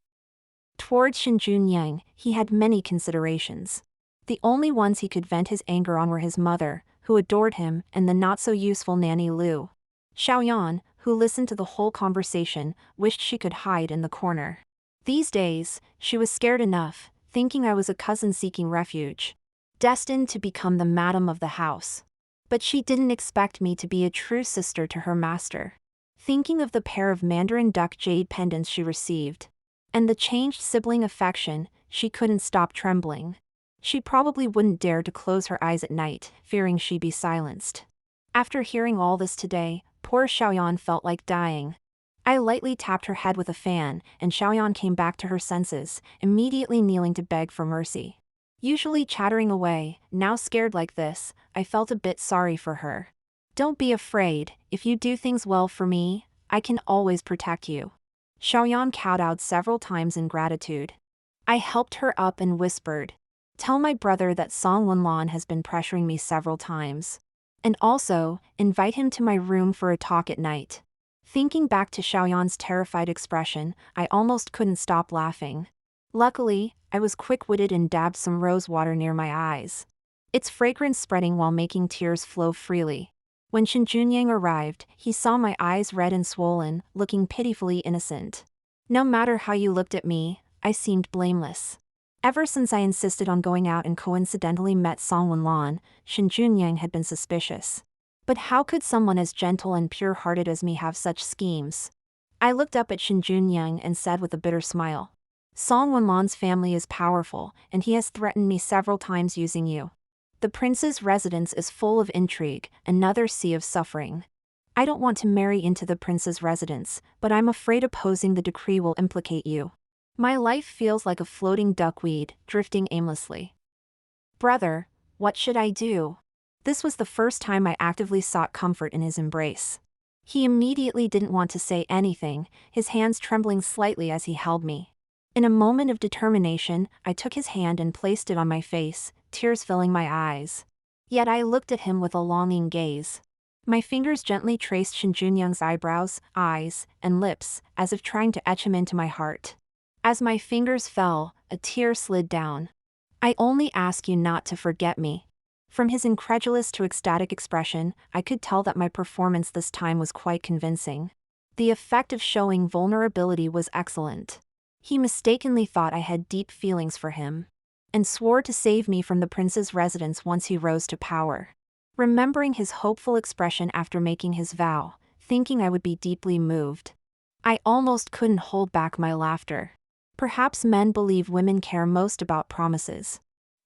Towards Shinjunyang, he had many considerations. The only ones he could vent his anger on were his mother, who adored him, and the not-so-useful Nanny Lu. Xiaoyan, who listened to the whole conversation, wished she could hide in the corner. These days, she was scared enough, thinking I was a cousin seeking refuge, destined to become the madam of the house. But she didn't expect me to be a true sister to her master. Thinking of the pair of Mandarin duck jade pendants she received, and the changed sibling affection, she couldn't stop trembling. She probably wouldn't dare to close her eyes at night, fearing she'd be silenced. After hearing all this today, poor Xiaoyan felt like dying. I lightly tapped her head with a fan, and Xiaoyan came back to her senses, immediately kneeling to beg for mercy. Usually chattering away, now scared like this, I felt a bit sorry for her. Don't be afraid, if you do things well for me, I can always protect you. Xiaoyan kowtowed several times in gratitude. I helped her up and whispered, tell my brother that Song Wenlan has been pressuring me several times. And also, invite him to my room for a talk at night. Thinking back to Xiaoyan's terrified expression, I almost couldn't stop laughing. Luckily, I was quick-witted and dabbed some rose water near my eyes, its fragrance spreading while making tears flow freely. When Shinjunyang arrived, he saw my eyes red and swollen, looking pitifully innocent. No matter how you looked at me, I seemed blameless. Ever since I insisted on going out and coincidentally met Song Wenlan, Shinjunyang had been suspicious. But how could someone as gentle and pure-hearted as me have such schemes? I looked up at Shinjunyang and said with a bitter smile, Song Wenlan's family is powerful, and he has threatened me several times using you. The prince's residence is full of intrigue, another sea of suffering. I don't want to marry into the prince's residence, but I'm afraid opposing the decree will implicate you. My life feels like a floating duckweed, drifting aimlessly. Brother, what should I do? This was the first time I actively sought comfort in his embrace. He immediately didn't want to say anything, his hands trembling slightly as he held me. In a moment of determination, I took his hand and placed it on my face, tears filling my eyes. Yet I looked at him with a longing gaze. My fingers gently traced Shinjunyang's eyebrows, eyes, and lips, as if trying to etch him into my heart. As my fingers fell, a tear slid down. I only ask you not to forget me. From his incredulous to ecstatic expression, I could tell that my performance this time was quite convincing. The effect of showing vulnerability was excellent. He mistakenly thought I had deep feelings for him, and swore to save me from the prince's residence once he rose to power. Remembering his hopeful expression after making his vow, thinking I would be deeply moved, I almost couldn't hold back my laughter. Perhaps men believe women care most about promises.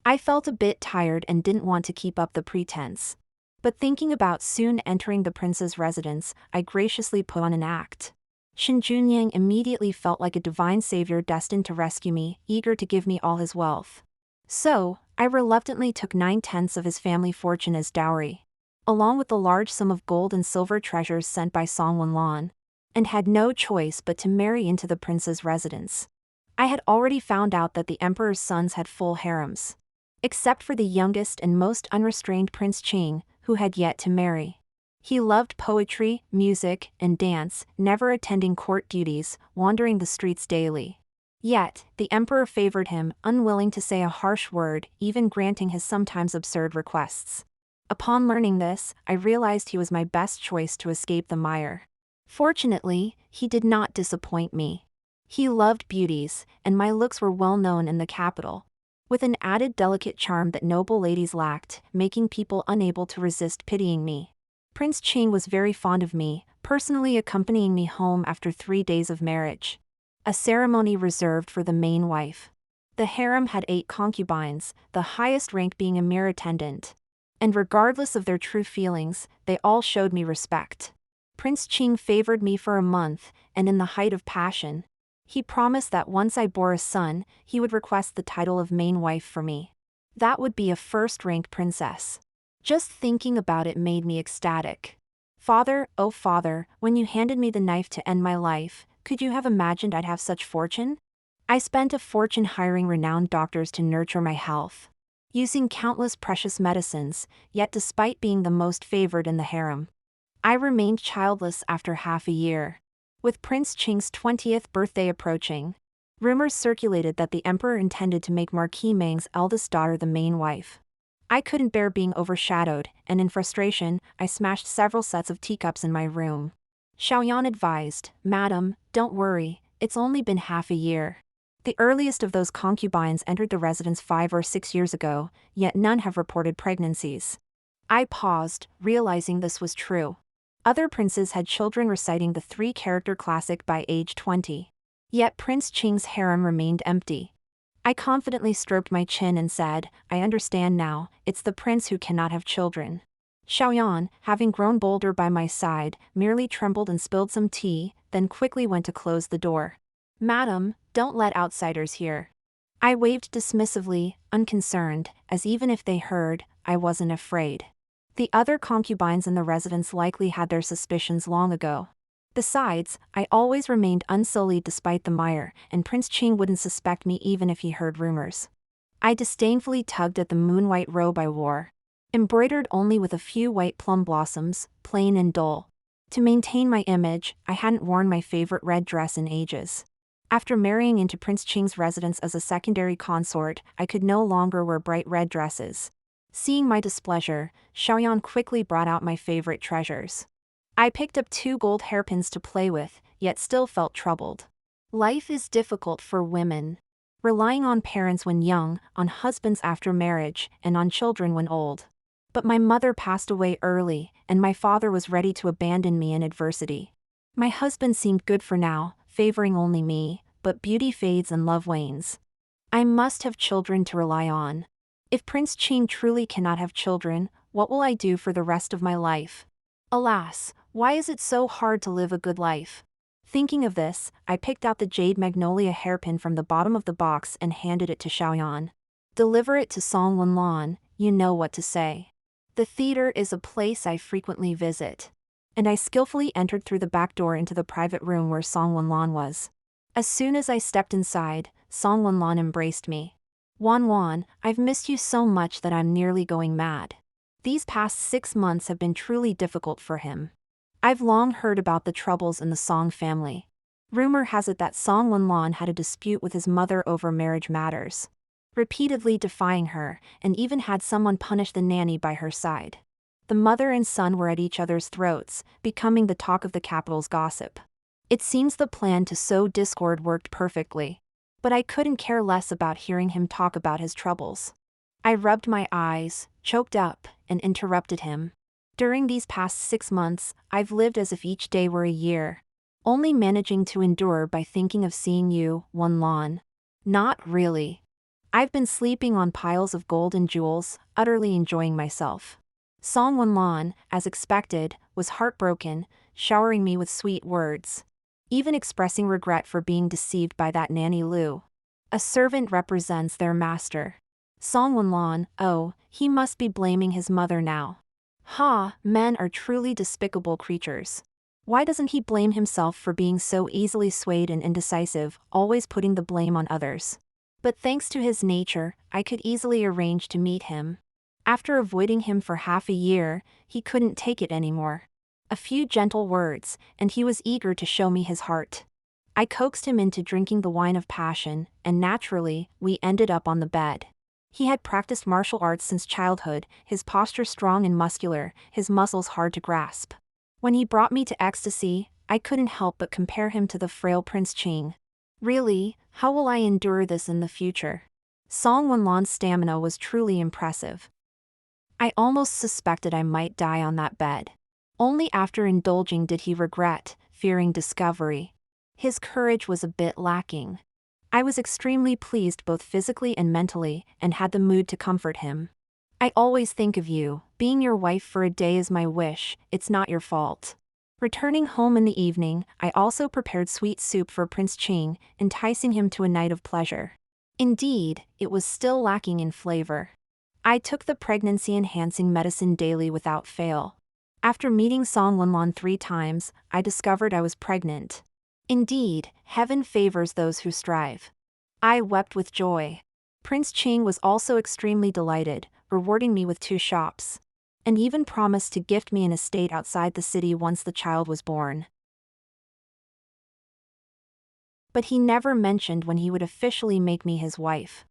I felt a bit tired and didn't want to keep up the pretense. But thinking about soon entering the prince's residence, I graciously put on an act. Shinjunyang immediately felt like a divine savior destined to rescue me, eager to give me all his wealth. So, I reluctantly took 9/10 of his family fortune as dowry, along with the large sum of gold and silver treasures sent by Song Wenlan, and had no choice but to marry into the prince's residence. I had already found out that the emperor's sons had full harems, except for the youngest and most unrestrained Prince Qing, who had yet to marry. He loved poetry, music, and dance, never attending court duties, wandering the streets daily. Yet, the emperor favored him, unwilling to say a harsh word, even granting his sometimes absurd requests. Upon learning this, I realized he was my best choice to escape the mire. Fortunately, he did not disappoint me. He loved beauties, and my looks were well known in the capital, with an added delicate charm that noble ladies lacked, making people unable to resist pitying me. Prince Qing was very fond of me, personally accompanying me home after 3 days of marriage, a ceremony reserved for the main wife. The harem had 8 concubines, the highest rank being a mere attendant. And regardless of their true feelings, they all showed me respect. Prince Qing favored me for a month, and in the height of passion, he promised that once I bore a son, he would request the title of main wife for me. That would be a first-rank princess. Just thinking about it made me ecstatic. Father, oh father, when you handed me the knife to end my life, could you have imagined I'd have such fortune? I spent a fortune hiring renowned doctors to nurture my health, using countless precious medicines, yet despite being the most favored in the harem, I remained childless after half a year. With Prince Qing's 20th birthday approaching, rumors circulated that the emperor intended to make Marquis Meng's eldest daughter the main wife. I couldn't bear being overshadowed, and in frustration, I smashed several sets of teacups in my room. Xiaoyan advised, "Madam, don't worry, it's only been half a year. The earliest of those concubines entered the residence 5 or 6 years ago, yet none have reported pregnancies." I paused, realizing this was true. Other princes had children reciting the 3-character classic by age 20. Yet Prince Qing's harem remained empty. I confidently stroked my chin and said, "I understand now, it's the prince who cannot have children." Xiaoyan, having grown bolder by my side, merely trembled and spilled some tea, then quickly went to close the door. "Madam, don't let outsiders hear." I waved dismissively, unconcerned, as even if they heard, I wasn't afraid. The other concubines in the residence likely had their suspicions long ago. Besides, I always remained unsullied despite the mire, and Prince Qing wouldn't suspect me even if he heard rumors. I disdainfully tugged at the moon-white robe I wore, embroidered only with a few white plum blossoms, plain and dull. To maintain my image, I hadn't worn my favorite red dress in ages. After marrying into Prince Qing's residence as a secondary consort, I could no longer wear bright red dresses. Seeing my displeasure, Xiaoyan quickly brought out my favorite treasures. I picked up 2 gold hairpins to play with, yet still felt troubled. Life is difficult for women. Relying on parents when young, on husbands after marriage, and on children when old. But my mother passed away early, and my father was ready to abandon me in adversity. My husband seemed good for now, favoring only me, but beauty fades and love wanes. I must have children to rely on. If Prince Qing truly cannot have children, what will I do for the rest of my life? Alas, why is it so hard to live a good life? Thinking of this, I picked out the jade magnolia hairpin from the bottom of the box and handed it to Xiaoyan. "Deliver it to Song Wenlan, you know what to say. The theater is a place I frequently visit." And I skillfully entered through the back door into the private room where Song Wenlan was. As soon as I stepped inside, Song Wenlan embraced me. "Wan, I've missed you so much that I'm nearly going mad." These past 6 months have been truly difficult for him. I've long heard about the troubles in the Song family. Rumor has it that Song Wenlan had a dispute with his mother over marriage matters, repeatedly defying her, and even had someone punish the nanny by her side. The mother and son were at each other's throats, becoming the talk of the capital's gossip. It seems the plan to sow discord worked perfectly. But I couldn't care less about hearing him talk about his troubles. I rubbed my eyes, choked up, and interrupted him. During these past 6 months, I've lived as if each day were a year, only managing to endure by thinking of seeing you, Wenlan. Not really. I've been sleeping on piles of gold and jewels, utterly enjoying myself. Song Wenlan, as expected, was heartbroken, showering me with sweet words, even expressing regret for being deceived by that nanny Lu. A servant represents their master. Song Wenlan, oh, he must be blaming his mother now. Ha, men are truly despicable creatures. Why doesn't he blame himself for being so easily swayed and indecisive, always putting the blame on others? But thanks to his nature, I could easily arrange to meet him. After avoiding him for half a year, he couldn't take it anymore. A few gentle words, and he was eager to show me his heart. I coaxed him into drinking the wine of passion, and naturally, we ended up on the bed. He had practiced martial arts since childhood, his posture strong and muscular, his muscles hard to grasp. When he brought me to ecstasy, I couldn't help but compare him to the frail Prince Qing. Really, how will I endure this in the future? Song Wenlan's stamina was truly impressive. I almost suspected I might die on that bed. Only after indulging did he regret, fearing discovery. His courage was a bit lacking. I was extremely pleased both physically and mentally, and had the mood to comfort him. "I always think of you, being your wife for a day is my wish, it's not your fault." Returning home in the evening, I also prepared sweet soup for Prince Ching, enticing him to a night of pleasure. Indeed, it was still lacking in flavor. I took the pregnancy-enhancing medicine daily without fail. After meeting Song Wenlon 3 times, I discovered I was pregnant. Indeed, heaven favors those who strive. I wept with joy. Prince Ching was also extremely delighted, rewarding me with 2 shops, and even promised to gift me an estate outside the city once the child was born. But he never mentioned when he would officially make me his wife.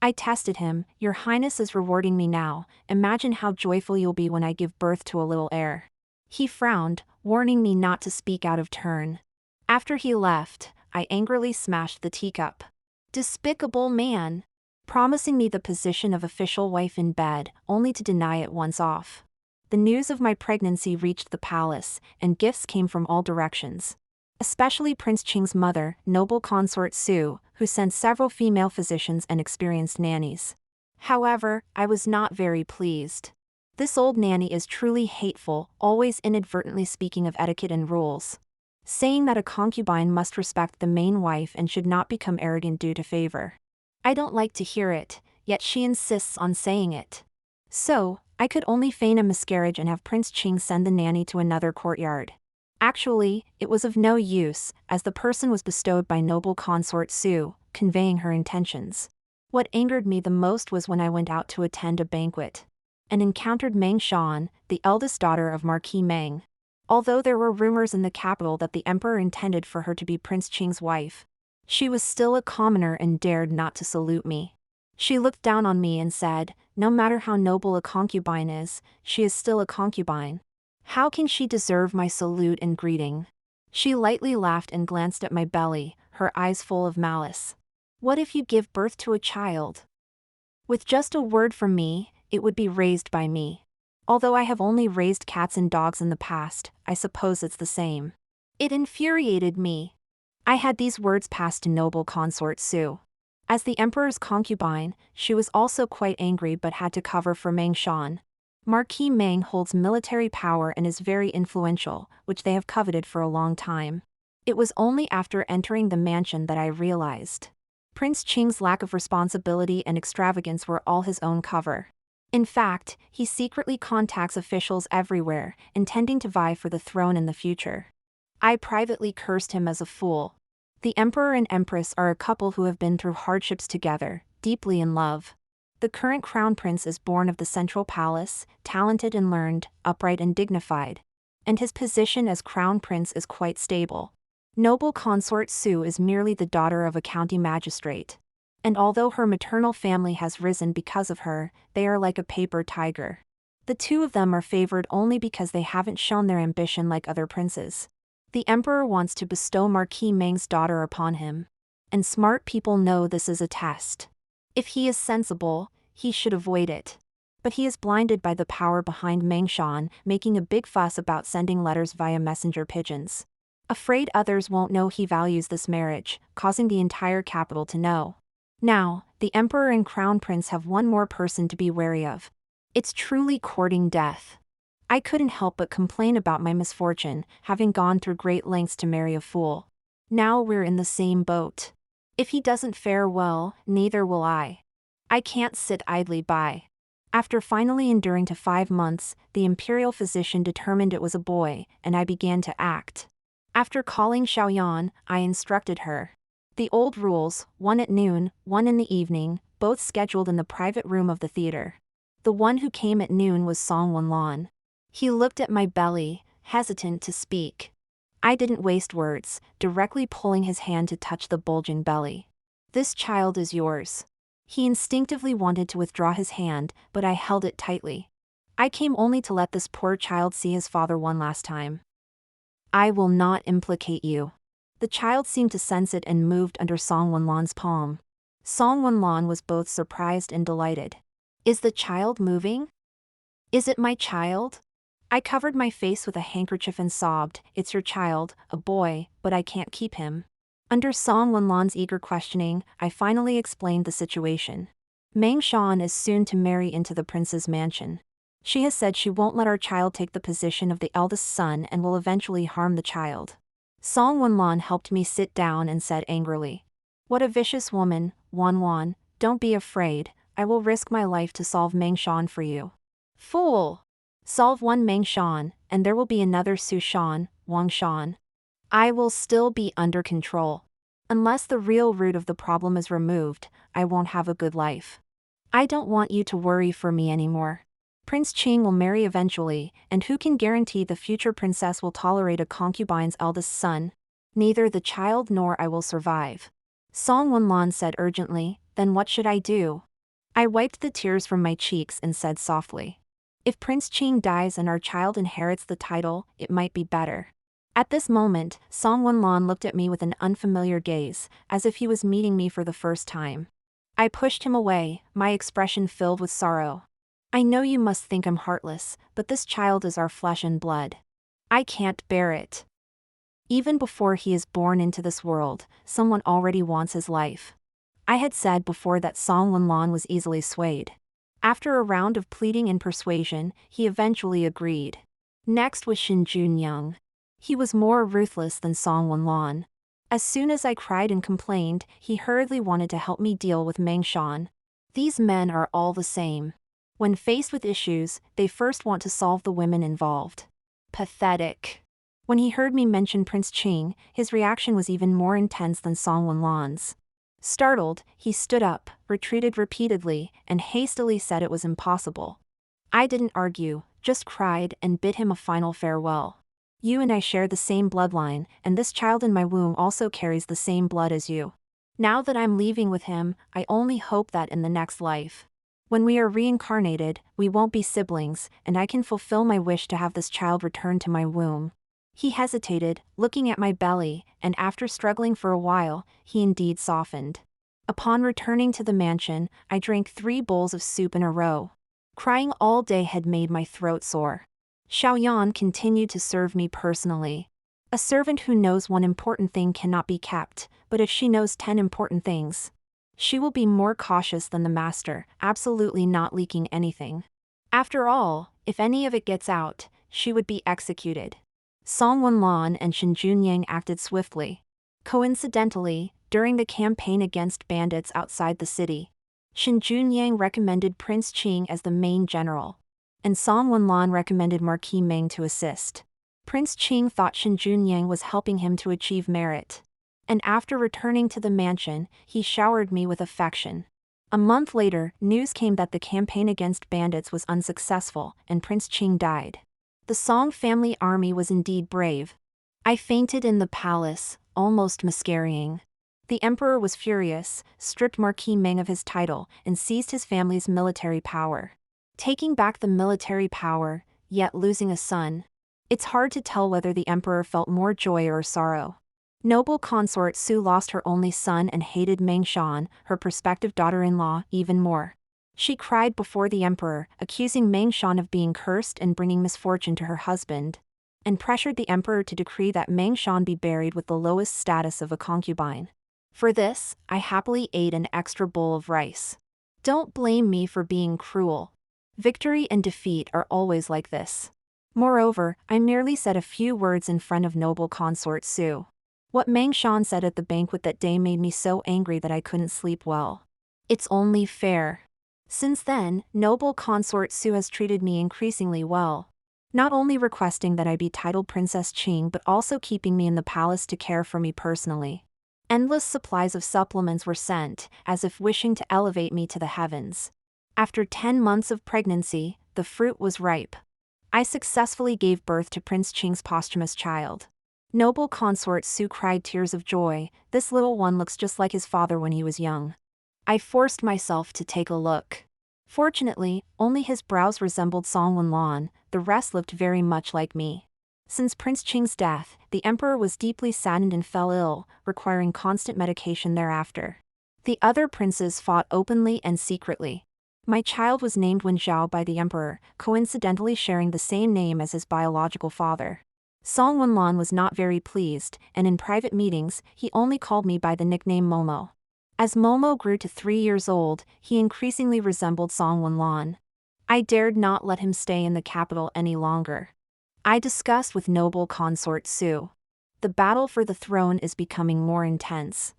I tested him. Your Highness is rewarding me now, imagine how joyful you'll be when I give birth to a little heir. He frowned, warning me not to speak out of turn. After he left, I angrily smashed the teacup. Despicable man! Promising me the position of official wife in bed, only to deny it once off. The news of my pregnancy reached the palace, and gifts came from all directions. Especially Prince Ching's mother, noble consort Su, who sent several female physicians and experienced nannies. However, I was not very pleased. This old nanny is truly hateful, always inadvertently speaking of etiquette and rules, saying that a concubine must respect the main wife and should not become arrogant due to favor. I don't like to hear it, yet she insists on saying it. So, I could only feign a miscarriage and have Prince Ching send the nanny to another courtyard. Actually, it was of no use, as the person was bestowed by noble consort Su, conveying her intentions. What angered me the most was when I went out to attend a banquet and encountered Meng Shan, the eldest daughter of Marquis Meng. Although there were rumors in the capital that the emperor intended for her to be Prince Ching's wife, she was still a commoner and dared not to salute me. She looked down on me and said, "No matter how noble a concubine is, she is still a concubine. How can she deserve my salute and greeting?" She lightly laughed and glanced at my belly, her eyes full of malice. "What if you give birth to a child? With just a word from me, it would be raised by me. Although I have only raised cats and dogs in the past, I suppose it's the same." It infuriated me. I had these words passed to noble consort Su. As the emperor's concubine, she was also quite angry but had to cover for Meng Shan. Marquis Meng holds military power and is very influential, which they have coveted for a long time. It was only after entering the mansion that I realized Prince Ching's lack of responsibility and extravagance were all his own cover. In fact, he secretly contacts officials everywhere, intending to vie for the throne in the future. I privately cursed him as a fool. The emperor and empress are a couple who have been through hardships together, deeply in love. The current crown prince is born of the central palace, talented and learned, upright and dignified. And his position as crown prince is quite stable. Noble consort Su is merely the daughter of a county magistrate. And although her maternal family has risen because of her, they are like a paper tiger. The 2 of them are favored only because they haven't shown their ambition like other princes. The emperor wants to bestow Marquis Meng's daughter upon him. And smart people know this is a test. If he is sensible, he should avoid it. But he is blinded by the power behind Meng Shan, making a big fuss about sending letters via messenger pigeons. Afraid others won't know he values this marriage, causing the entire capital to know. Now, the emperor and crown prince have one more person to be wary of. It's truly courting death. I couldn't help but complain about my misfortune, having gone through great lengths to marry a fool. Now we're in the same boat. If he doesn't fare well, neither will I. I can't sit idly by. After finally enduring to 5 months, the imperial physician determined it was a boy, and I began to act. After calling Xiaoyan, I instructed her. The old rules, 1 at noon, 1 in the evening, both scheduled in the private room of the theater. The one who came at noon was Song Wenlon. He looked at my belly, hesitant to speak. I didn't waste words, directly pulling his hand to touch the bulging belly. "This child is yours." He instinctively wanted to withdraw his hand, but I held it tightly. I came only to let this poor child see his father one last time. "I will not implicate you." The child seemed to sense it and moved under Song Wenlon's palm. Song Wenlon was both surprised and delighted. "Is the child moving? Is it my child?" I covered my face with a handkerchief and sobbed, "It's your child, a boy, but I can't keep him." Under Song Wenlon's eager questioning, I finally explained the situation. Meng Shan is soon to marry into the prince's mansion. She has said she won't let our child take the position of the eldest son and will eventually harm the child. Song Wenlan helped me sit down and said angrily, "What a vicious woman, Wan. Don't be afraid, I will risk my life to solve Meng Shan for you." Fool! Solve one Meng Shan, and there will be another Su Shan, Wang Shan. I will still be under control. Unless the real root of the problem is removed, I won't have a good life. I don't want you to worry for me anymore. Prince Qing will marry eventually, and who can guarantee the future princess will tolerate a concubine's eldest son? Neither the child nor I will survive. Song Wenlan said urgently, "Then what should I do?" I wiped the tears from my cheeks and said softly, "If Prince Qing dies and our child inherits the title, it might be better." At this moment, Song Wenlan looked at me with an unfamiliar gaze, as if he was meeting me for the first time. I pushed him away, my expression filled with sorrow. "I know you must think I'm heartless, but this child is our flesh and blood. I can't bear it. Even before he is born into this world, someone already wants his life." I had said before that Song Wenlan was easily swayed. After a round of pleading and persuasion, he eventually agreed. Next was Shin Junyang. He was more ruthless than Song Wenlan. As soon as I cried and complained, he hurriedly wanted to help me deal with Meng Shan. These men are all the same. When faced with issues, they first want to solve the women involved. Pathetic. When he heard me mention Prince Qing, his reaction was even more intense than Song Wenlan's. Startled, he stood up, retreated repeatedly, and hastily said it was impossible. I didn't argue, just cried and bid him a final farewell. "You and I share the same bloodline, and this child in my womb also carries the same blood as you. Now that I'm leaving with him, I only hope that in the next life, when we are reincarnated, we won't be siblings, and I can fulfill my wish to have this child return to my womb." He hesitated, looking at my belly, and after struggling for a while, he indeed softened. Upon returning to the mansion, I drank 3 bowls of soup in a row. Crying all day had made my throat sore. Xiaoyan continued to serve me personally. A servant who knows one important thing cannot be kept, but if she knows 10 important things, she will be more cautious than the master, absolutely not leaking anything. After all, if any of it gets out, she would be executed. Song Wenlan and Shin Junyang acted swiftly. Coincidentally, during the campaign against bandits outside the city, Shin Junyang recommended Prince Qing as the main general, and Song Wenlan recommended Marquis Meng to assist. Prince Qing thought Shin Junyang was helping him to achieve merit, and after returning to the mansion, he showered me with affection. A month later, news came that the campaign against bandits was unsuccessful, and Prince Qing died. The Song family army was indeed brave. I fainted in the palace, almost miscarrying. The emperor was furious, stripped Marquis Meng of his title, and seized his family's military power. Taking back the military power, yet losing a son. It's hard to tell whether the emperor felt more joy or sorrow. Noble consort Su lost her only son and hated Meng Shan, her prospective daughter-in-law, even more. She cried before the emperor, accusing Meng Shan of being cursed and bringing misfortune to her husband, and pressured the emperor to decree that Meng Shan be buried with the lowest status of a concubine. For this, I happily ate an extra bowl of rice. Don't blame me for being cruel. Victory and defeat are always like this. Moreover, I merely said a few words in front of noble consort Su. What Meng Shan said at the banquet that day made me so angry that I couldn't sleep well. It's only fair. Since then, noble consort Su has treated me increasingly well. Not only requesting that I be titled Princess Qing but also keeping me in the palace to care for me personally. Endless supplies of supplements were sent, as if wishing to elevate me to the heavens. After 10 months of pregnancy, the fruit was ripe. I successfully gave birth to Prince Qing's posthumous child. Noble consort Su cried tears of joy. "This little one looks just like his father when he was young." I forced myself to take a look. Fortunately, only his brows resembled Song Wenlan, the rest looked very much like me. Since Prince Qing's death, the emperor was deeply saddened and fell ill, requiring constant medication thereafter. The other princes fought openly and secretly. My child was named Wen Zhao by the emperor, coincidentally sharing the same name as his biological father. Song Wenlan was not very pleased, and in private meetings, he only called me by the nickname Momo. As Momo grew to 3 years old, he increasingly resembled Song Wenlan. I dared not let him stay in the capital any longer. I discussed with noble consort Su. The battle for the throne is becoming more intense.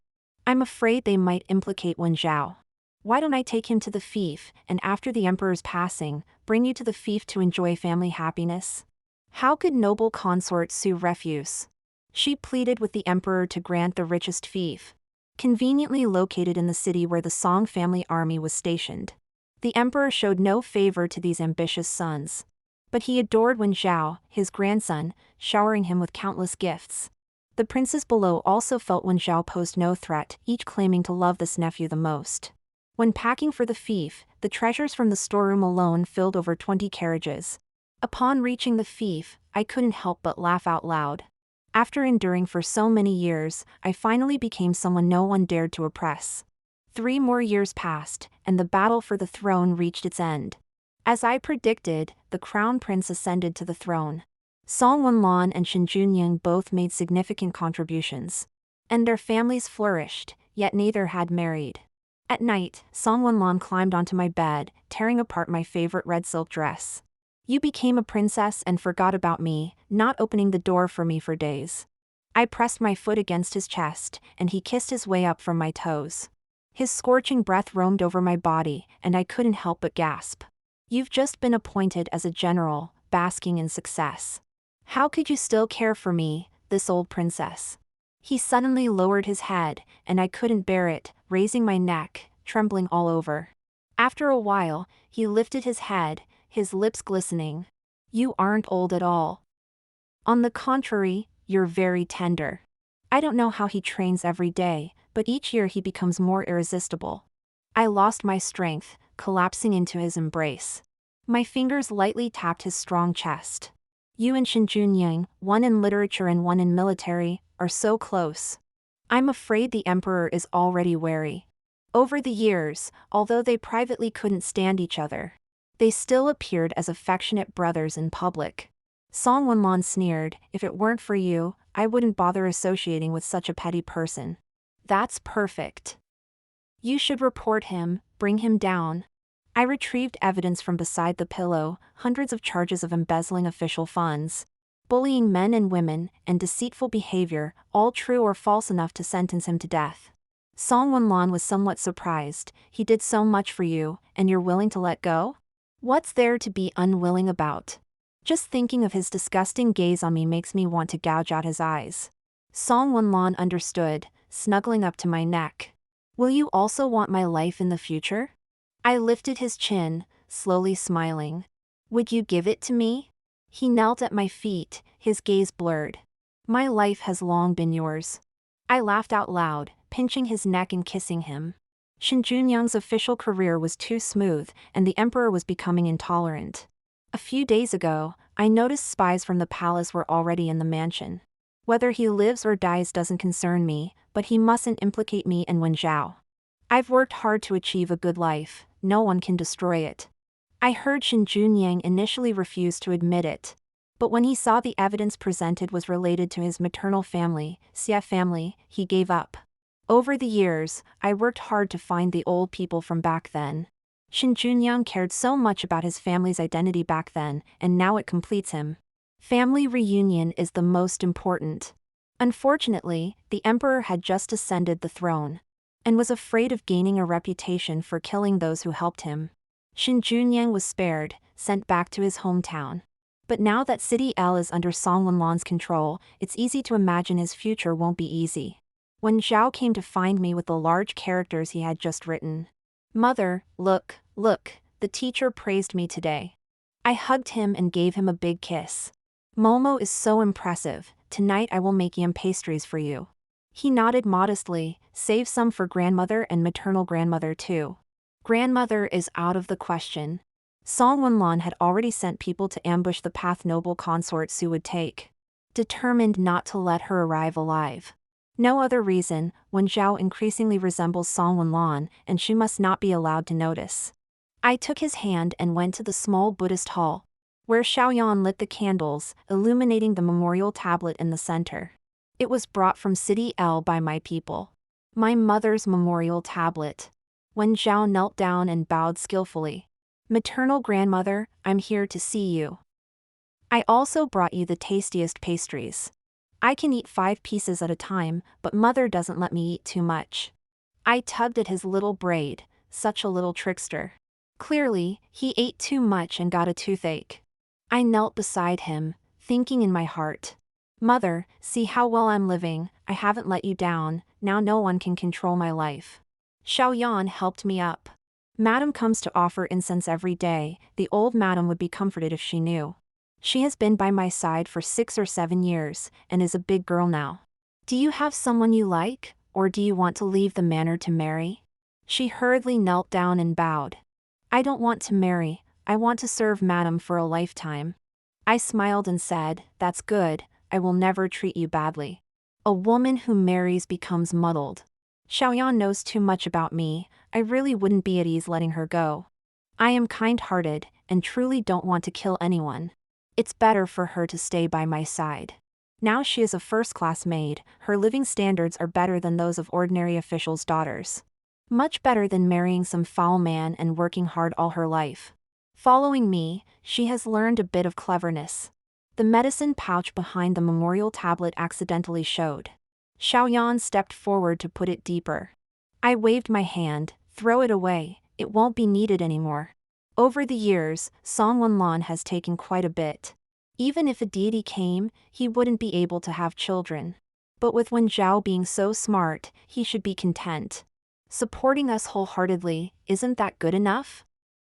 I'm afraid they might implicate Wen Zhao. Why don't I take him to the fief, and after the emperor's passing, bring you to the fief to enjoy family happiness? How could noble consort Su refuse? She pleaded with the emperor to grant the richest fief, conveniently located in the city where the Song family army was stationed. The emperor showed no favor to these ambitious sons. But he adored Wen Zhao, his grandson, showering him with countless gifts. The princes below also felt Wen Zhao posed no threat, each claiming to love this nephew the most. When packing for the fief, the treasures from the storeroom alone filled over 20 carriages. Upon reaching the fief, I couldn't help but laugh out loud. After enduring for so many years, I finally became someone no one dared to oppress. 3 more years passed, and the battle for the throne reached its end. As I predicted, the crown prince ascended to the throne. Song Wenlan and Shen Junying both made significant contributions. And their families flourished, yet neither had married. At night, Song Wenlan climbed onto my bed, tearing apart my favorite red silk dress. You became a princess and forgot about me, not opening the door for me for days. I pressed my foot against his chest, and he kissed his way up from my toes. His scorching breath roamed over my body, and I couldn't help but gasp. You've just been appointed as a general, basking in success. How could you still care for me, this old princess? He suddenly lowered his head, and I couldn't bear it, raising my neck, trembling all over. After a while, he lifted his head, his lips glistening. You aren't old at all. On the contrary, you're very tender. I don't know how he trains every day, but each year he becomes more irresistible. I lost my strength, collapsing into his embrace. My fingers lightly tapped his strong chest. You and Shen Junying, one in literature and one in military, are so close. I'm afraid the emperor is already wary. Over the years, although they privately couldn't stand each other, they still appeared as affectionate brothers in public. Song Wenlan sneered, if it weren't for you, I wouldn't bother associating with such a petty person. That's perfect. You should report him, bring him down. I retrieved evidence from beside the pillow, hundreds of charges of embezzling official funds, bullying men and women, and deceitful behavior, all true or false enough to sentence him to death. Song Wenlan was somewhat surprised. He did so much for you, and you're willing to let go? What's there to be unwilling about? Just thinking of his disgusting gaze on me makes me want to gouge out his eyes. Song Wenlan understood, snuggling up to my neck. Will you also want my life in the future? I lifted his chin, slowly smiling. Would you give it to me? He knelt at my feet, his gaze blurred. My life has long been yours. I laughed out loud, pinching his neck and kissing him. Shen Junyang's official career was too smooth, and the emperor was becoming intolerant. A few days ago, I noticed spies from the palace were already in the mansion. Whether he lives or dies doesn't concern me, but he mustn't implicate me and Wen Zhao. I've worked hard to achieve a good life, no one can destroy it. I heard Shen Junyang initially refuse to admit it. But when he saw the evidence presented was related to his maternal family, Xie family, he gave up. Over the years, I worked hard to find the old people from back then. Shen Junyang cared so much about his family's identity back then, and now it completes him. Family reunion is the most important. Unfortunately, the emperor had just ascended the throne, and was afraid of gaining a reputation for killing those who helped him. Shen Junyang was spared, sent back to his hometown. But now that City L is under Song Wenlan's control, it's easy to imagine his future won't be easy. When Zhao came to find me with the large characters he had just written. Mother, look, the teacher praised me today. I hugged him and gave him a big kiss. Momo is so impressive, tonight I will make yam pastries for you. He nodded modestly, save some for grandmother and maternal grandmother too. Grandmother is out of the question. Song Wenlan had already sent people to ambush the path noble consort Su would take, determined not to let her arrive alive. No other reason, Wen Zhao increasingly resembles Song Wenlan, and she must not be allowed to notice. I took his hand and went to the small Buddhist hall, where Xiaoyan lit the candles, illuminating the memorial tablet in the center. It was brought from City L by my people. My mother's memorial tablet. Wen Zhao knelt down and bowed skillfully. Maternal grandmother, I'm here to see you. I also brought you the tastiest pastries. I can eat 5 pieces at a time, but mother doesn't let me eat too much. I tugged at his little braid, such a little trickster. Clearly, he ate too much and got a toothache. I knelt beside him, thinking in my heart, Mother, see how well I'm living, I haven't let you down, now no one can control my life. Xiaoyan helped me up. Madam comes to offer incense every day, the old madam would be comforted if she knew. She has been by my side for 6 or 7 years, and is a big girl now. Do you have someone you like, or do you want to leave the manor to marry? She hurriedly knelt down and bowed. I don't want to marry, I want to serve madam for a lifetime. I smiled and said, that's good, I will never treat you badly. A woman who marries becomes muddled. Xiaoyan knows too much about me, I really wouldn't be at ease letting her go. I am kind-hearted, and truly don't want to kill anyone. It's better for her to stay by my side. Now she is a first-class maid, her living standards are better than those of ordinary officials' daughters. Much better than marrying some foul man and working hard all her life. Following me, she has learned a bit of cleverness. The medicine pouch behind the memorial tablet accidentally showed. Xiaoyan stepped forward to put it deeper. I waved my hand, throw it away, it won't be needed anymore. Over the years, Song Wenlan has taken quite a bit. Even if a deity came, he wouldn't be able to have children. But with Wen Zhao being so smart, he should be content. Supporting us wholeheartedly, isn't that good enough?